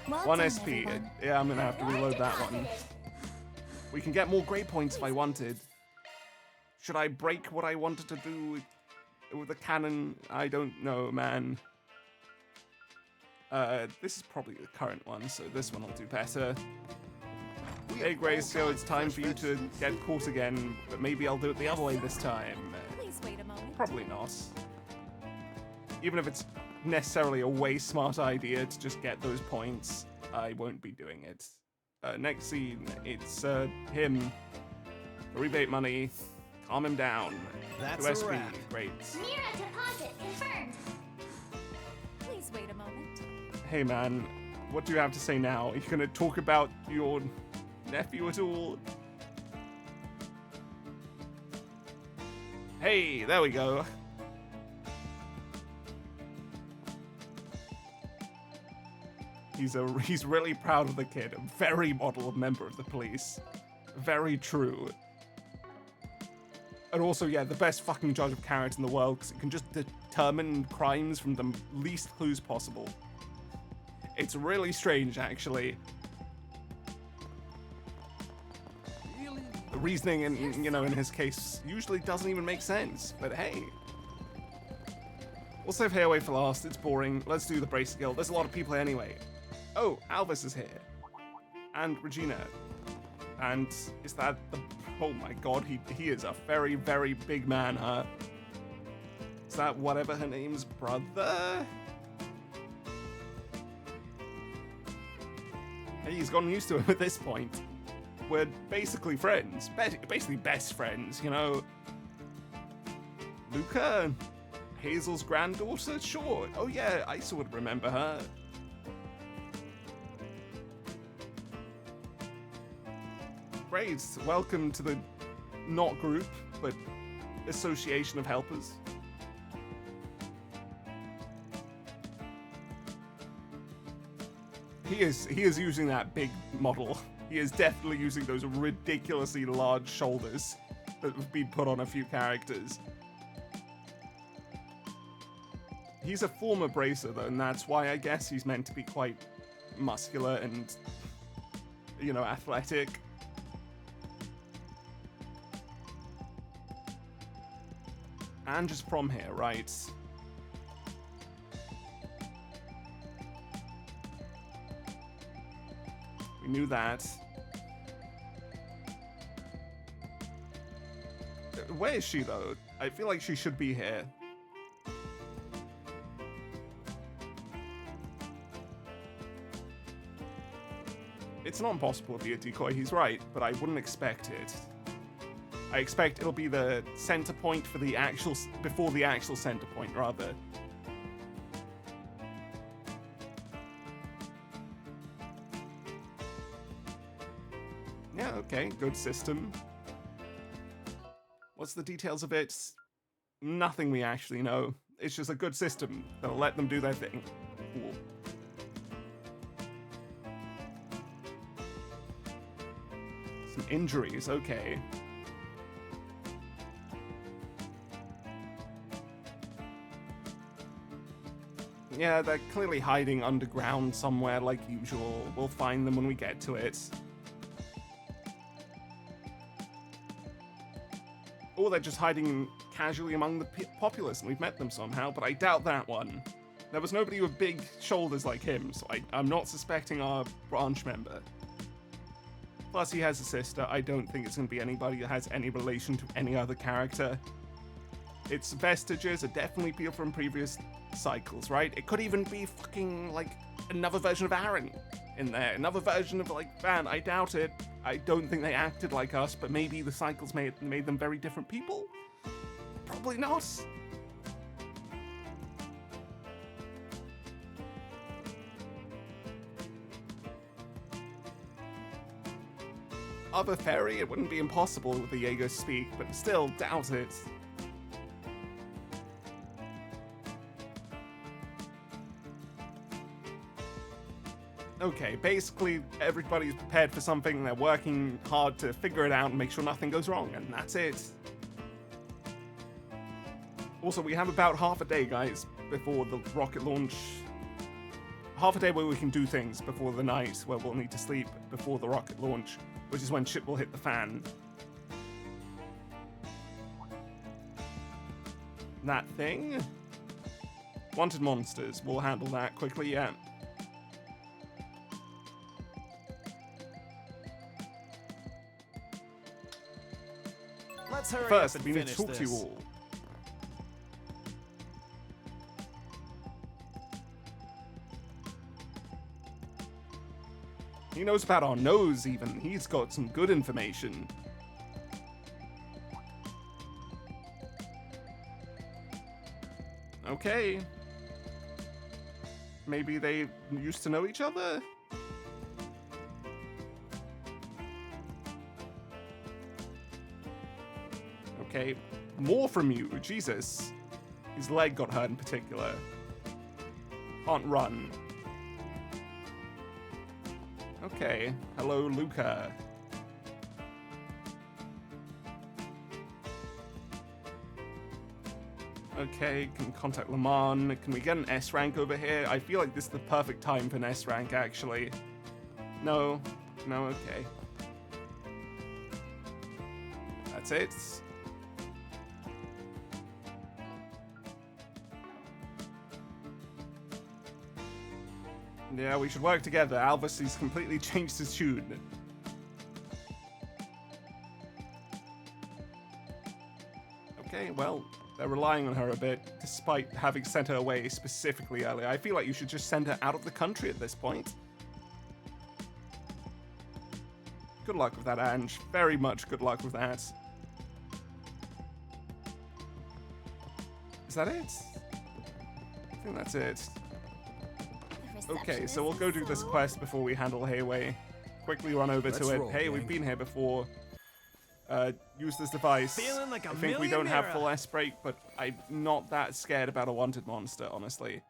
Well 1 done, SP. everyone. Yeah, I'm gonna have to reload that one. We can get more grade points if I wanted. Should I break what I wanted to do with the cannon? I don't know, man. This is probably the current one, so this one will do better. Hey, Grayscale, it's time for you to get caught again, but maybe I'll do it the other way this time. Please wait a moment. Probably not. Even if it's necessarily a way smart idea to just get those points, I won't be doing it. Next scene, it's him. Rebate money. Calm him down. That's 2 a SP. wrap. Great. Mira deposit confirmed. Please wait a moment. Hey man, what do you have to say now? Are you gonna talk about your nephew at all? Hey, there we go. He's really proud of the kid. A very model member of the police. Very true. And also, yeah, the best fucking judge of character in the world, because it can just determine crimes from the least clues possible. It's really strange, actually. The reasoning, in, you know, in his case, usually doesn't even make sense. But hey. We'll save Hairway for last. It's boring. Let's do the Bracer Guild. There's a lot of people here anyway. Oh, Alvis is here. And Regina. And is that the... Oh my god, he is a very, very big man, huh? Is that whatever her name's brother? Hey, he's gotten used to him at this point. We're basically friends. Basically best friends, you know? Luca? Hazel's granddaughter? Sure. Oh yeah, I sort of remember her. Great. Welcome to the not group, but association of helpers. He is using that big model. He is definitely using those ridiculously large shoulders that have been put on a few characters. He's a former bracer, though, and that's why I guess he's meant to be quite muscular and, you know, athletic. And just from here, right? We knew that. Where is she, though? I feel like she should be here. It's not impossible to be a decoy, he's right, but I wouldn't expect it. I expect it'll be the center point for the actual, before the actual center point, rather. Yeah, okay, good system. What's the details of it? Nothing we actually know. It's just a good system that'll let them do their thing. Cool. Some injuries, okay. Yeah, they're clearly hiding underground somewhere like usual. We'll find them when we get to it. Or they're just hiding casually among the populace and we've met them somehow, but I doubt that one. There was nobody with big shoulders like him, so I'm not suspecting our branch member. Plus, he has a sister. I don't think it's going to be anybody that has any relation to any other character. Its vestiges are definitely people from previous cycles, right? It could even be fucking, like, another version of Aaron in there. Another version of, like, Van. I doubt it. I don't think they acted like us, but maybe the cycles made them very different people? Probably not. Other fairy, it wouldn't be impossible with the Jaeger speak, but still doubt it. Okay, basically everybody's prepared for something and they're working hard to figure it out and make sure nothing goes wrong, and that's it. Also, we have about half a day, guys, before the rocket launch. Half a day where we can do things before the night, where we'll need to sleep before the rocket launch, which is when shit will hit the fan. That thing? Wanted monsters. We'll handle that quickly, yeah. Let's hurry First, up and we need to finish talk to you this. all. He knows about our nose, even. He's got some good information. Okay. Maybe they used to know each other? Okay, more from you, Jesus. His leg got hurt in particular. Can't run. Okay, hello, Luca. Okay, can contact Lamar. Can we get an S rank over here? I feel like this is the perfect time for an S rank, actually. No, okay. That's it. Yeah, we should work together. Alvis has completely changed his tune. Okay, well, they're relying on her a bit, despite having sent her away specifically earlier. I feel like you should just send her out of the country at this point. Good luck with that, Ange. Very much good luck with that. Is that it? I think that's it. Okay, so we'll go do this quest before we handle Hayway. Quickly run over to it. roll, Hey, gang. we've been here before. Use this device. Feeling like a I think we don't have millionaire. full S break, but I'm not that scared about a wanted monster, honestly.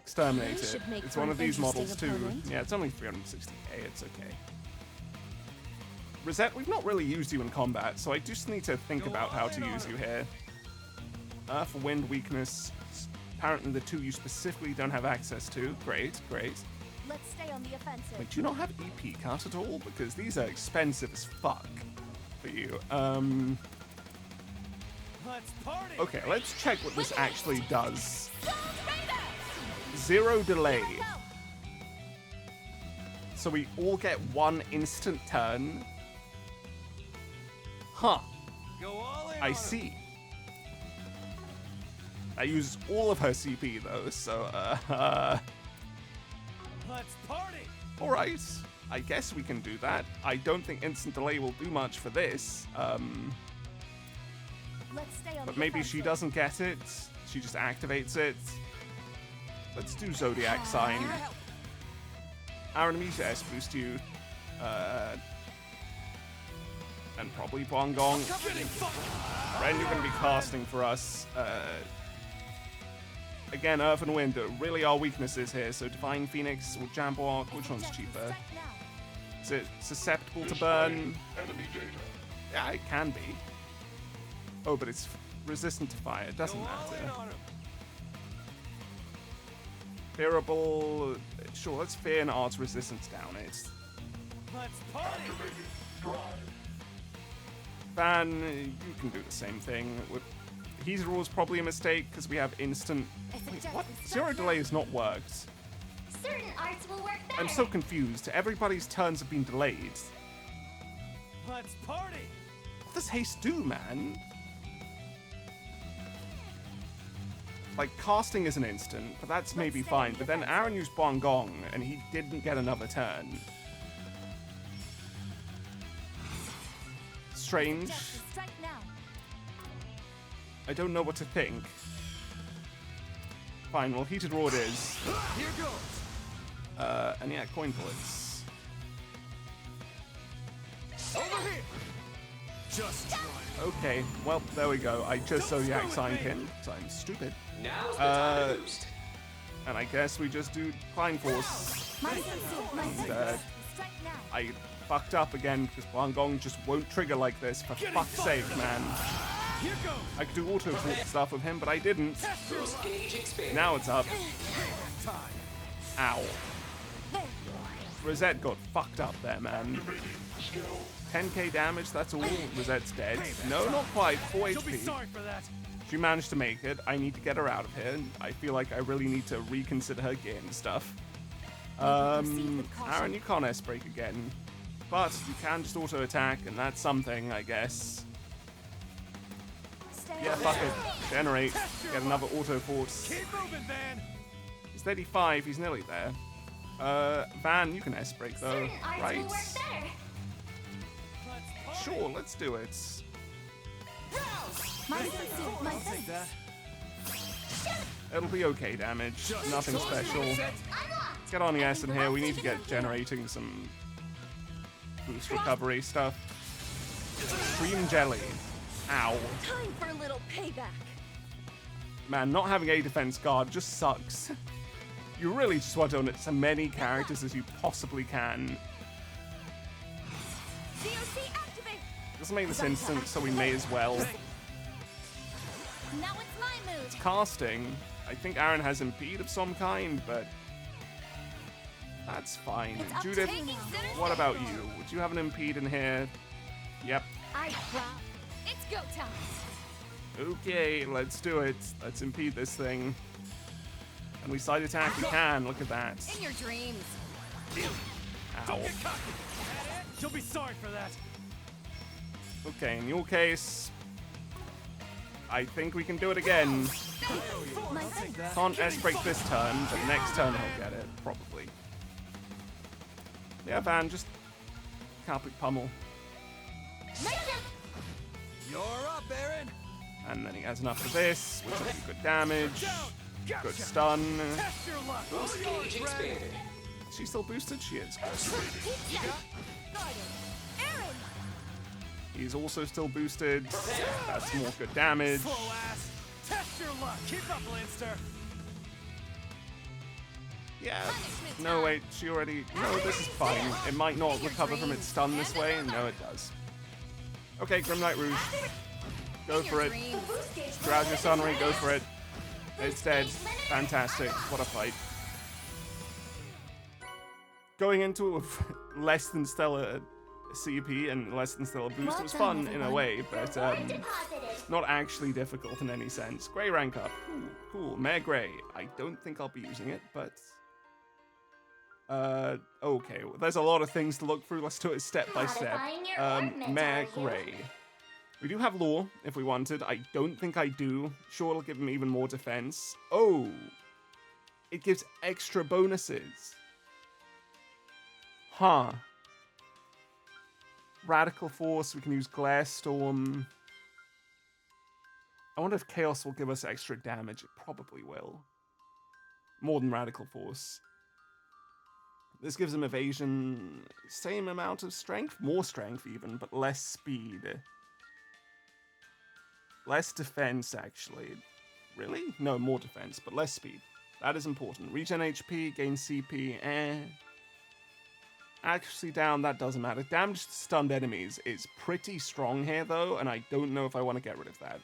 Exterminate They it. should make It's for one an of these models interesting too. opponent. Yeah, it's only 360k, it's okay. Rosette, we've not really used you in combat, so I just need to think about how to use you here. Earth, Wind, Weakness. Apparently the two you specifically don't have access to. Great, great. Let's stay on the offensive. Wait, do you not have EP cut at all? Because these are expensive as fuck for you. Let's party. Okay, let's check what this actually does. Gold Raider! 0 delay. So we all get 1 instant turn. Huh. Go all in. I on 'em. see. I used all of her CP though, so Let's party. alright. I guess we can do that. I don't think instant delay will do much for this. Let's stay on But the maybe she offensive. doesn't get it. She just activates it. Let's do Zodiac Sign. Aaron, me to S boost you. And probably Bongong. Ren, you're going to be casting for us. Again, Earth and Wind are really our weaknesses here. So Divine Phoenix or Jambo Arc, which one's cheaper? Strike now. Is it susceptible to burn? Yeah, it can be. Oh, but it's resistant to fire. It doesn't Go all in matter. on 'em. Fearable. Sure, let's fear and arts resistance down it. Let's party. Van, you can do the same thing. He's rules probably a mistake because we have instant. I suggest What? we strike 0 now. delay has not worked. Certain arts will work better. I'm so confused. Everybody's turns have been delayed. Let's party. What does haste do, man? Like, casting is an instant, but that's maybe stay fine. on the But then offensive. Aaron used Bongong, and he didn't get another turn. Strange. Suggest we strike now. I don't know what to think. Fine, well, Heated Raw it is. Here goes. And yeah, coin bullets. Over here. Just try. Okay, well, there we go. I just Zodiac signed him, so I'm stupid. Now's the time to boost. And I guess we just do Klein Force. My suggest. Dead. Strike now. I fucked up again because Bongong just won't trigger like this, for fuck's sake, man. Here goes. I could do auto stuff with him, but I didn't. Test your luck. Gauge expanded. Now it's up. Time. Ow. There. Rosette got fucked up there, man. 10k damage, that's all. Rosette's dead. No, not quite. 4 You'll be HP. sorry for that. She managed to make it. I need to get her out of here. And I feel like I really need to reconsider her gear and stuff. Proceed with caution. Aaron, you can't S-break again. But you can just auto-attack, and that's something, I guess. Stay Yeah, on fuck the it. Generate. Get another auto-force. Keep moving, Van. He's 35. He's nearly there. Van, you can S-break, though. Certain arts Right. will work better. Let's party. Sure, let's do it. My suggest. My I'll take that. It'll be okay damage. Nothing special. Unlocked. Get on the S in here. We need to get generating some boost recovery stuff. Cream jelly. Ow. Time for a little payback. Man, not having a defense guard just sucks. You really just want to own as many characters as you possibly can. DOC activate. Let's make this instant, so we may as well. Now it's my move. Casting. I think Aaron has impede of some kind, but that's fine. It's up to Judith, you now. what about you? Would you have an impede in here? Yep. I drop. It's go time. Okay, let's do it. Let's impede this thing. And we side attack, we can. Look at that. In your dreams. Ow. Get cocky. You'll be sorry for that. Okay, in your case, I think we can do it again. My I'll take that. Can't S-break this turn, but next turn he'll get it, probably. Yeah, Van, just Carpet Pummel. You're up, Aaron. And then he has enough for this, which will be good damage, Down. good Gotcha. stun. Test your luck. Boost gauge expanded. Is she still boosted? She is. Guarded. Aaron. He's also still boosted. That's more good damage. Slow ass. Test your luck. Keep up, Linster. Yeah. Punishment No, time. wait, she already... No, this is fine. It might not recover from its stun this way. No, it does. Okay, Grim Knight Rouge. Go In for your it. dreams. Drowsy Sunray, go for it. It's dead. Fantastic. What a fight. Going into a less than stellar CP and less than stellar boost Well was done, fun in a everyone. way, but Deposited. not actually difficult in any sense. Grey rank up. Cool. Mare Grey. I don't think I'll be using it, but... okay. Well, there's a lot of things to look through. Let's do it step by step. Modifying your ornament, Mare are you? Grey. We do have law, if we wanted. I don't think I do. Sure, it'll give him even more defense. Oh! It gives extra bonuses. Huh. Radical Force, we can use Glare Storm. I wonder if Chaos will give us extra damage. It probably will. More than Radical Force. This gives him evasion, same amount of strength, more strength even, but less speed. Less defense, actually. Really? No, more defense, but less speed. That is important. Regen HP, gain CP, Accuracy down, that doesn't matter. Damage to stunned enemies is pretty strong here, though, and I don't know if I want to get rid of that.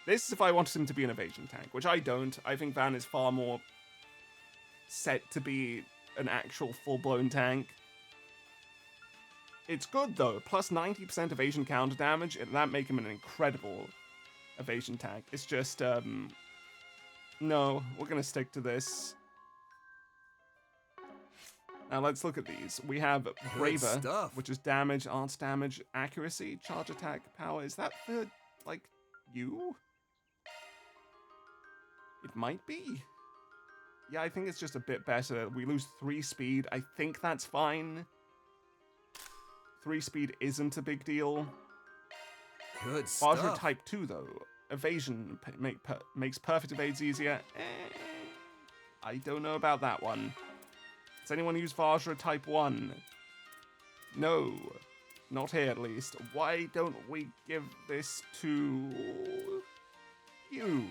This is if I wanted him to be an evasion tank, which I don't. I think Van is far more set to be an actual full-blown tank. It's good, though. Plus 90% evasion counter damage, and that make him an incredible evasion tank. It's just, no, we're gonna stick to this. Now let's look at these. We have Braver, stuff. which is damage, arts damage, accuracy, charge attack, power. Is that for, like, you? It might be. Yeah, I think it's just a bit better. We lose 3 speed. I think that's fine. 3 speed isn't a big deal. Good Vajra stuff. type 2, though. Evasion makes perfect evades easier. I don't know about that one. Does anyone use Vajra type 1? No. Not here, at least. Why don't we give this to you?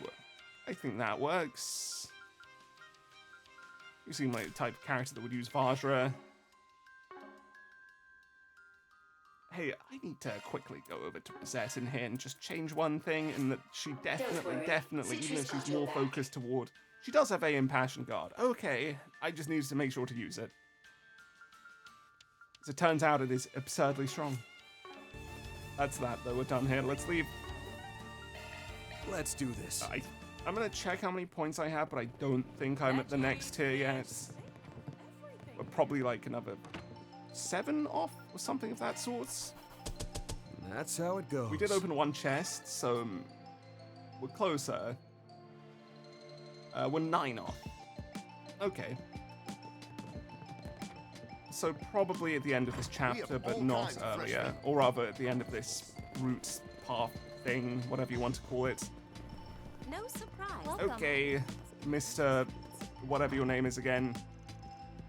I think that works. You seem like the type of character that would use Vajra. Hey, I need to quickly go over to Possess in here and just change one thing, in that she definitely, even if she's more focused toward... She does have a Impassion Guard. Okay, I just needed to make sure to use it. As it turns out, it is absurdly strong. That's that, though. We're done here. Let's leave. Let's do this. I'm gonna check how many points I have, but I don't think I'm at the next tier yet. We're probably like another 7 off or something of that sort. That's how it goes. We did open 1 chest, so we're closer. We're 9 off. Okay. So probably at the end of this chapter, but not earlier. Or rather, at the end of this route path thing, whatever you want to call it. No surprise. Welcome. Okay, Mr. whatever your name is again.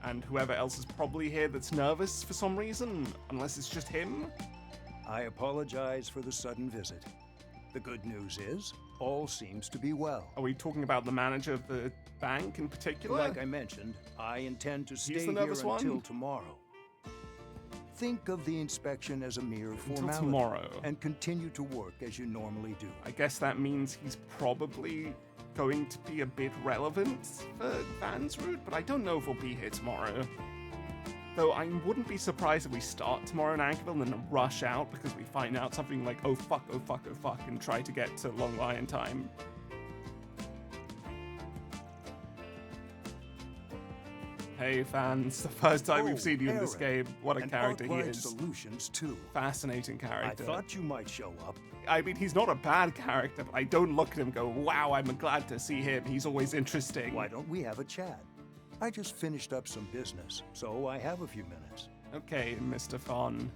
And whoever else is probably here that's nervous for some reason, unless it's just him. I apologize for the sudden visit. The good news is, all seems to be well. Are we talking about the manager of the bank in particular? Like I mentioned, I intend to stay the here nervous until one? tomorrow. Think of the inspection as a mere formality. tomorrow. And continue to work as you normally do. I guess that means he's probably going to be a bit relevant for Van's route, but I don't know if we'll be here tomorrow. Though I wouldn't be surprised if we start tomorrow in Anchorville and then rush out because we find out something like, oh fuck, and try to get to Long Lie in time. Hey fans, the first time we've seen you in this Aaron, game. What a and character he Arclight is. Solutions too. Fascinating I character. thought you might show up. I mean, he's not a bad character, but I don't look at him and go, wow, I'm glad to see him. He's always interesting. Why don't we have a chat? I just finished up some business, so I have a few minutes. Okay, Mr. Fawn.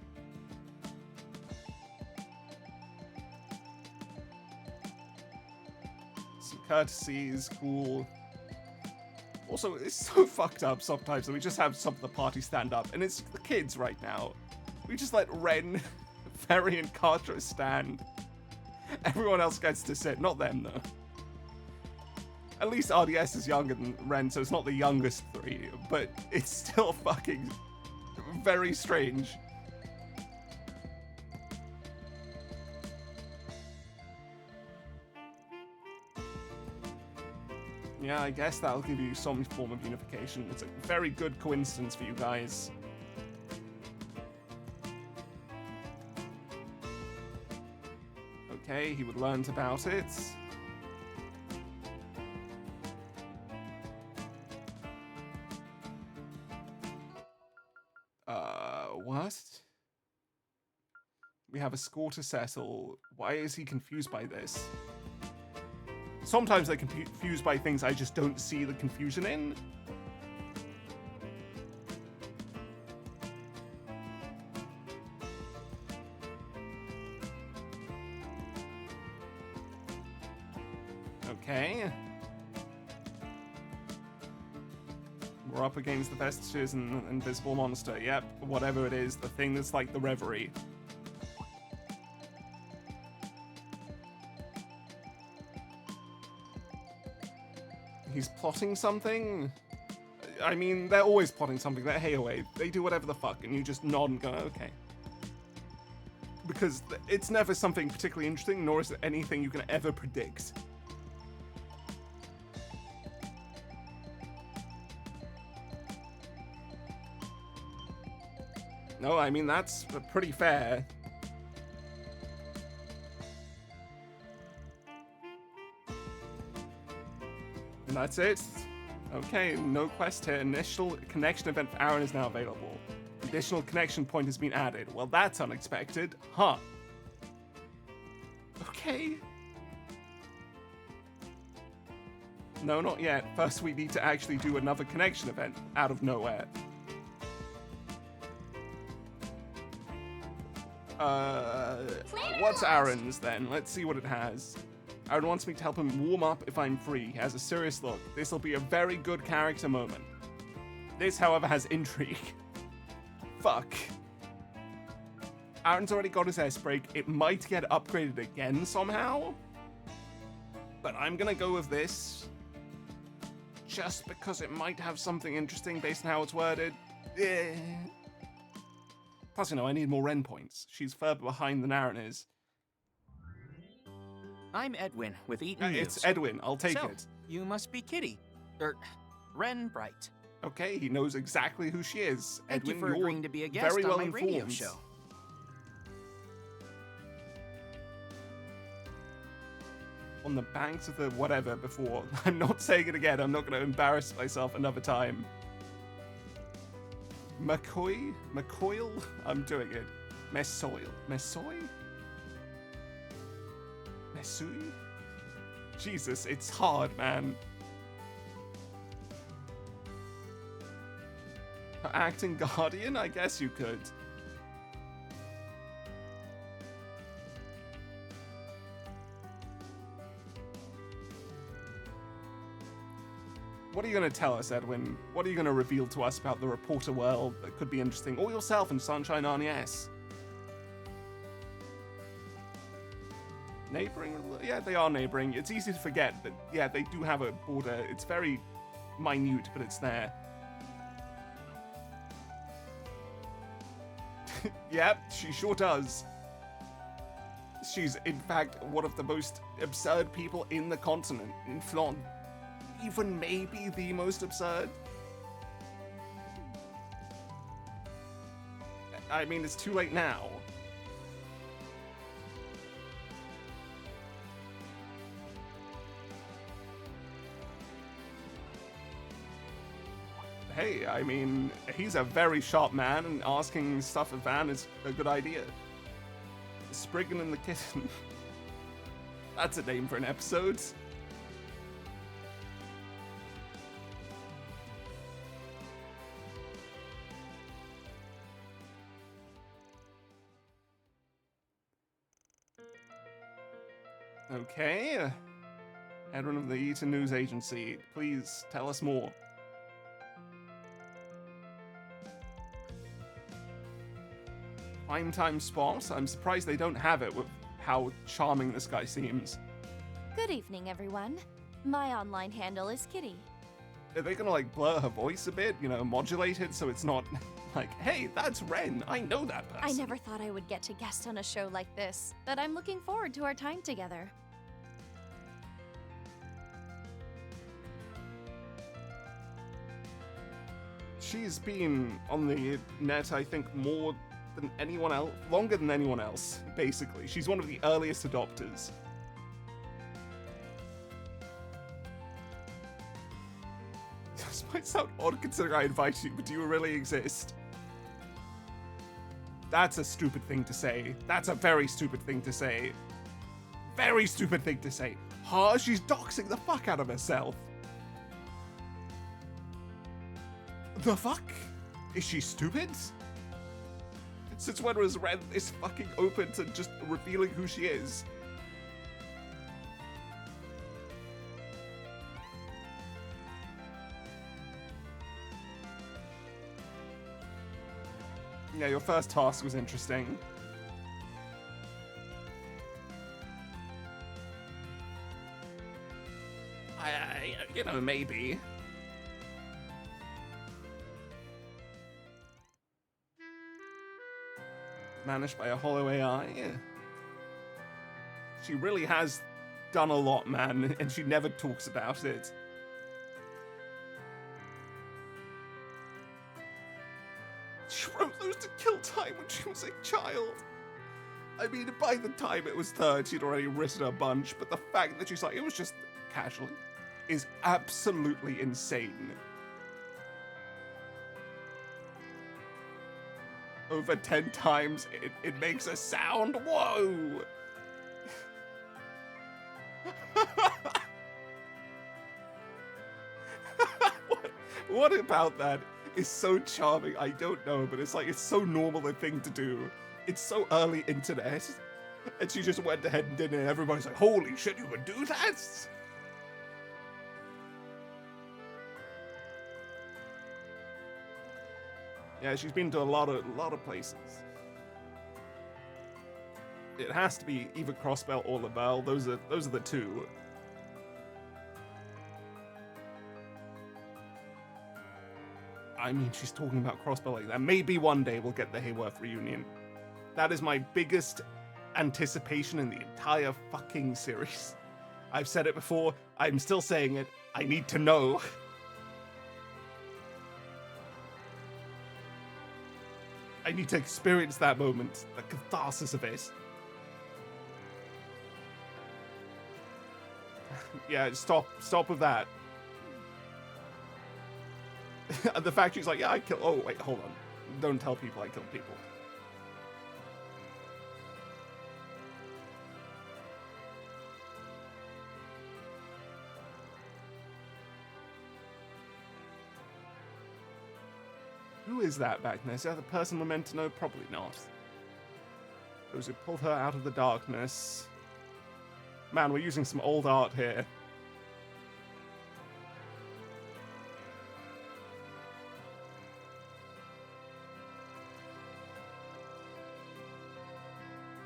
Some courtesies, cool. Also, it's so fucked up sometimes that we just have some of the party stand up, and it's the kids right now. We just let Ren, Ferry, and Kartra stand. Everyone else gets to sit, not them though. At least RDS is younger than Ren, so it's not the youngest 3, but it's still fucking very strange. Yeah, I guess that'll give you some form of unification. It's a very good coincidence for you guys. Okay, he would learn about it. What? We have a score to settle. Why is he confused by this? Sometimes they're confused by things I just don't see the confusion in. Okay. We're up against the Vestiges and Invisible Monster. Yep, whatever it is, the thing that's like the Reverie. He's plotting something? I mean, they're always plotting something. They're Hayaway. They do whatever the fuck, and you just nod and go, okay. Because it's never something particularly interesting, nor is it anything you can ever predict. No, I mean, that's pretty fair. And that's it. Okay, no quest here. Initial connection event for Aaron is now available. Additional connection point has been added. Well, that's unexpected. Huh. Okay. No, not yet. First, we need to actually do another connection event out of nowhere. What's Aaron's then? Let's see what it has. Aaron wants me to help him warm up if I'm free. He has a serious look. This'll be a very good character moment. This, however, has intrigue. Fuck. Aaron's already got his S break. It might get upgraded again somehow. But I'm gonna go with this. Just because it might have something interesting based on how it's worded. Yeah. Plus, you know, I need more Ren points. She's further behind than Aaron is. I'm Edwin with Eaton News. It's Edwin. I'll take it. You must be Kitty. Ren Bright. Okay, he knows exactly who she is. Thank Edwin, you for you're agreeing to be a guest very on well my radio informed. show. On the banks of the whatever before. I'm not saying it again. I'm not going to embarrass myself another time. McCoyle? I'm doing it. Messoil? Messoy? Mesui? Jesus, it's hard, man. Acting Guardian? I guess you could. What are you going to tell us, Edwin? What are you going to reveal to us about the reporter world that could be interesting? Or yourself and Sunshine RNES? Neighboring? Yeah, they are neighboring. It's easy to forget that, yeah, they do have a border. It's very minute, but it's there. Yep, she sure does. She's, in fact, one of the most absurd people in the continent, in Flon. Even maybe the most absurd. I mean, it's too late now. Hey, I mean, he's a very sharp man, and asking stuff of Van is a good idea. Spriggan and the Kitten. That's a name for an episode. Okay. Edwin of the Eaton News Agency, please tell us more. Prime time spot? I'm surprised they don't have it with how charming this guy seems. Good evening, everyone. My online handle is Kitty. Are they gonna like blur her voice a bit, you know, modulate it so it's not like, hey, that's Ren, I know that person. I never thought I would get to guest on a show like this, but I'm looking forward to our time together. She's been on the net, I think, more than anyone else, longer than anyone else, basically. She's one of the earliest adopters. This might sound odd considering I invited you, but do you really exist? That's a stupid thing to say. That's a very stupid thing to say. Very stupid thing to say. Huh? She's doxing the fuck out of herself. The fuck? Is she stupid? Since when was Ren this fucking open to just revealing who she is? Yeah, your first task was interesting. You know, maybe. Managed by a hollow AI. She really has done a lot, man, and she never talks about it. She wrote those to kill time when she was a child. I mean, by the time it was third, she'd already written a bunch, but the fact that she's like, it was just casually, is absolutely insane. Over 10 times, it makes a sound. Whoa! what about that is so charming? I don't know, but it's like, it's so normal a thing to do. It's so early internet. And she just went ahead and did it, and everybody's like, holy shit, you would do that? Yeah, she's been to a lot of places. It has to be either Crossbell or Lavelle. Those are the two. I mean, she's talking about Crossbell like that. Maybe one day we'll get the Hayworth reunion. That is my biggest anticipation in the entire fucking series. I've said it before. I'm still saying it. I need to know. I need to experience that moment, the catharsis of it. Yeah, stop with that. The fact she's like, yeah, I kill. Oh wait, hold on. Don't tell people I kill people. Who is that back there? Is that the person we're meant to know? Probably not. Those who pulled her out of the darkness. Man, we're using some old art here.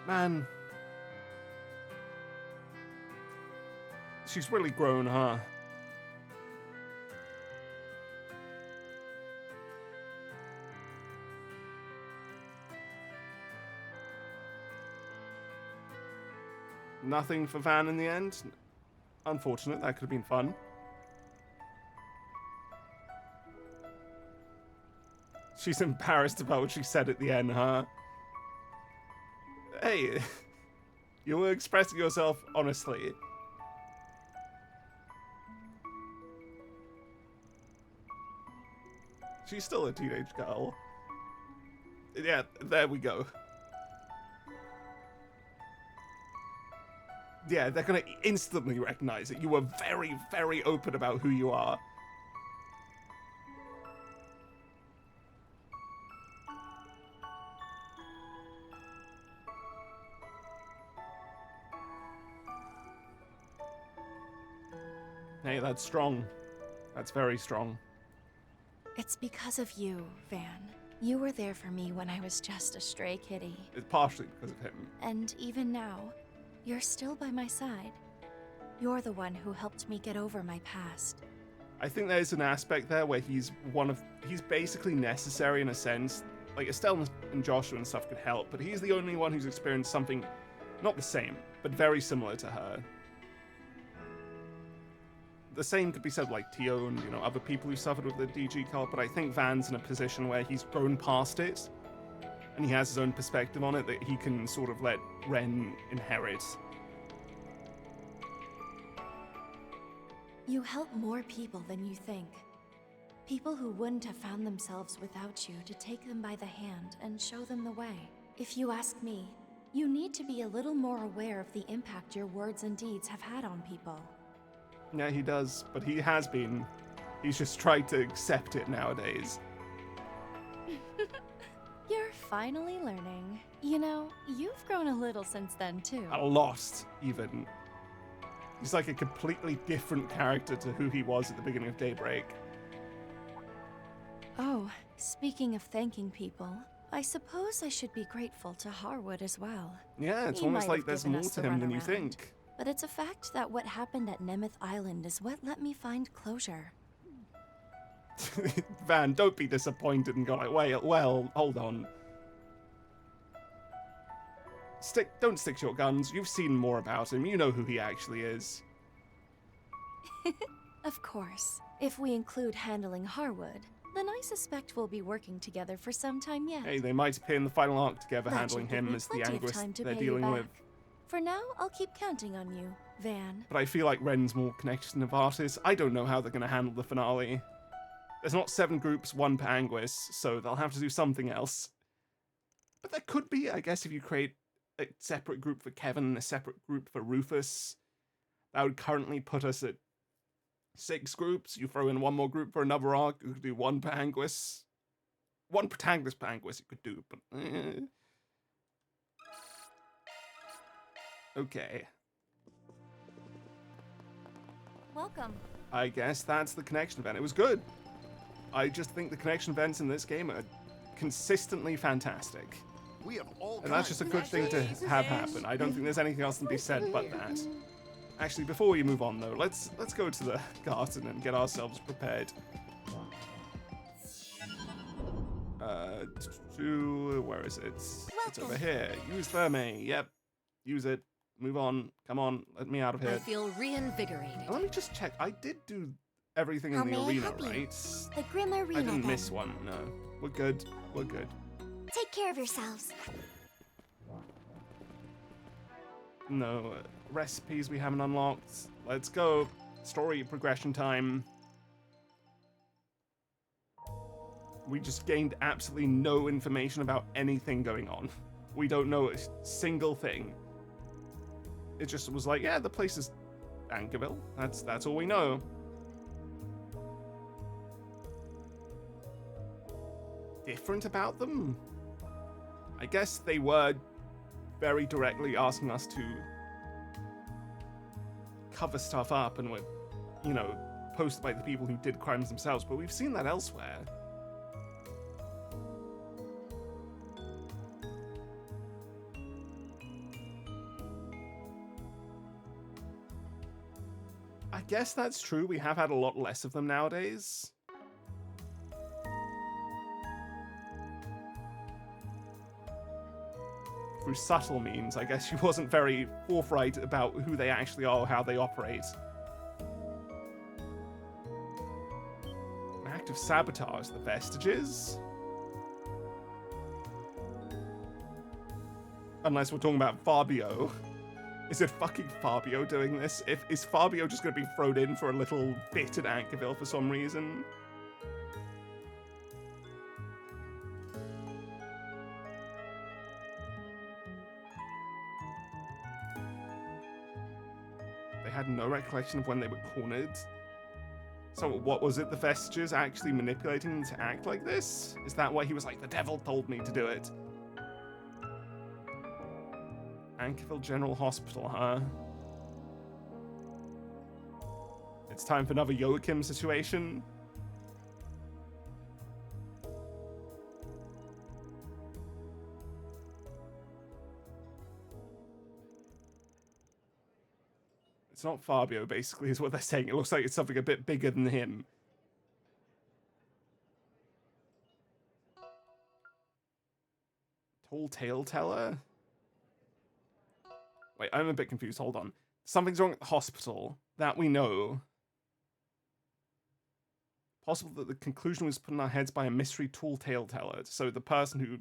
Man. She's really grown, huh? Nothing for Van in the end. Unfortunate, that could have been fun. She's embarrassed about what she said at the end, huh? Hey, you were expressing yourself honestly. She's still a teenage girl. Yeah, there we go. Yeah, they're gonna instantly recognize it. You were very, very open about who you are. Hey, that's strong. That's very strong. It's because of you, Van. You were there for me when I was just a stray kitty. It's partially because of him. And even now, you're still by my side. You're the one who helped me get over my past. I think there's an aspect there where he's basically necessary in a sense. Like, Estelle and Joshua and stuff could help, but he's the only one who's experienced something, not the same, but very similar to her. the same could be said like Tio and, you know, other people who suffered with the DG cult, but I think Van's in a position where he's grown past it, and he has his own perspective on it that he can sort of let Ren inherit. You help more people than you think. People who wouldn't have found themselves without you to take them by the hand and show them the way. If you ask me, you need to be a little more aware of the impact your words and deeds have had on people. Yeah, he does, but he has been. He's just tried to accept it nowadays. You're finally learning. You know, you've grown a little since then, too. A lot, even. He's like a completely different character to who he was at the beginning of Daybreak. Oh, speaking of thanking people, I suppose I should be grateful to Harwood as well. Yeah, it's He almost might like have there's given more us to the him than you runaround, think. But it's a fact that what happened at Nemeth Island is what let me find closure. Van, don't be disappointed and go like, wait, well, hold on. Don't stick to your guns. You've seen more about him. You know who he actually is. Of course. If we include handling Harwood, then I suspect we'll be working together for some time yet. Hey, they might appear in the final arc together, That handling should give him me as the plenty of anguish time to they're pay you dealing with. back. For now, I'll keep counting on you, Van. But I feel like Ren's more connected to Novartis. I don't know how they're going to handle the finale. There's not 7 groups, 1 per Anguis, so they'll have to do something else. But there could be, I guess, if you create a separate group for Kevin and a separate group for Rufus. That would currently put us at 6 groups. You throw in 1 more group for another arc. You could do 1 per Anguis. 1 protagonist per Anguis you could do, but... Okay. Welcome. I guess that's the connection event. It was good. I just think the connection events in this game are consistently fantastic. We have all And that's just a good thing to have happen. I don't think there's anything else to be said but that. Actually, before we move on though, let's go to the garden and get ourselves prepared. Where is it? It's over here. Use Thermae. Yep. Use it. Move on. Come on. Let me out of here. I feel reinvigorated. Let me just check. I did do everything How in the may I arena, help you? right? The Grim Arena, I didn't then. miss one. No. We're good. We're good. Take care of yourselves. No recipes we haven't unlocked. Let's go. Story progression time. We just gained absolutely no information about anything going on. We don't know a single thing. It just was like, yeah, the place is Anchorville. That's all we know. Different about them? I guess they were very directly asking us to cover stuff up and were, you know, posted by the people who did crimes themselves, but we've seen that elsewhere. I guess that's true. We have had a lot less of them nowadays. Through subtle means, I guess she wasn't very forthright about who they actually are or how they operate. An act of sabotage, the vestiges? Unless we're talking about Fabio. Is it fucking Fabio doing this? Is Fabio just going to be thrown in for a little bit at Anchorville for some reason? They had no recollection of when they were cornered. So what was it, the Vestiges actually manipulating them to act like this? Is that why he was like, the devil told me to do it? Anchorville General Hospital, huh? It's time for another Joachim situation. It's not Fabio, basically, is what they're saying. It looks like it's something a bit bigger than him. Tall Tale Teller? Wait, I'm a bit confused. Hold on. Something's wrong at the hospital. That we know. Possible that the conclusion was put in our heads by a mystery tale teller. So the person who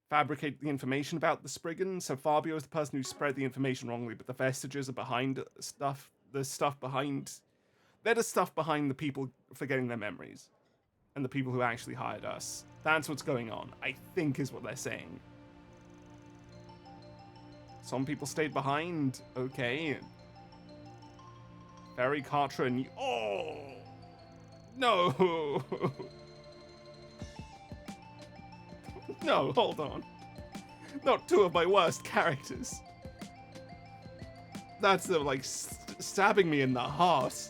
fabricated the information about the Spriggan. So Fabio is the person who spread the information wrongly, but the vestiges are behind stuff. They're the stuff behind the people forgetting their memories. And the people who actually hired us. That's what's going on, I think is what they're saying. Some people stayed behind. Okay. Ferry, Kartra, and... Oh! No! No, hold on. Not two of my worst characters. That's them, like, stabbing me in the heart.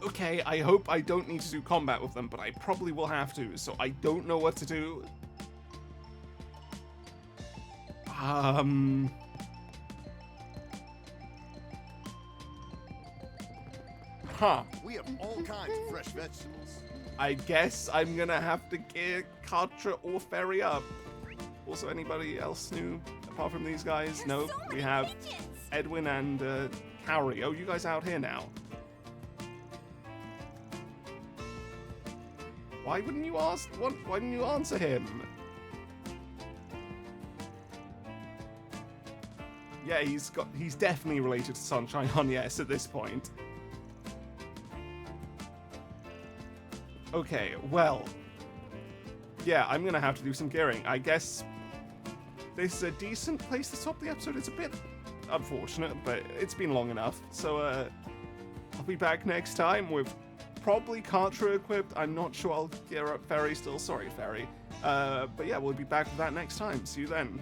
Okay, I hope I don't need to do combat with them, but I probably will have to, so I don't know what to do. Huh. We have all kinds of fresh vegetables. I guess I'm gonna have to gear Kartra or Ferry up. Also, anybody else new apart from these guys? No, we have Edwin and Cowrie. Oh, you guys out here now. Why wouldn't you ask? Why didn't you answer him? Yeah, he's definitely related to Sunshine on yes at this point. Okay, well, yeah, I'm gonna have to do some gearing. I guess this is a decent place to stop the episode. It's a bit unfortunate, but it's been long enough. So, I'll be back next time with probably Kartra equipped. I'm not sure I'll gear up Ferry still. Sorry, Ferry. But yeah, we'll be back with that next time. See you then.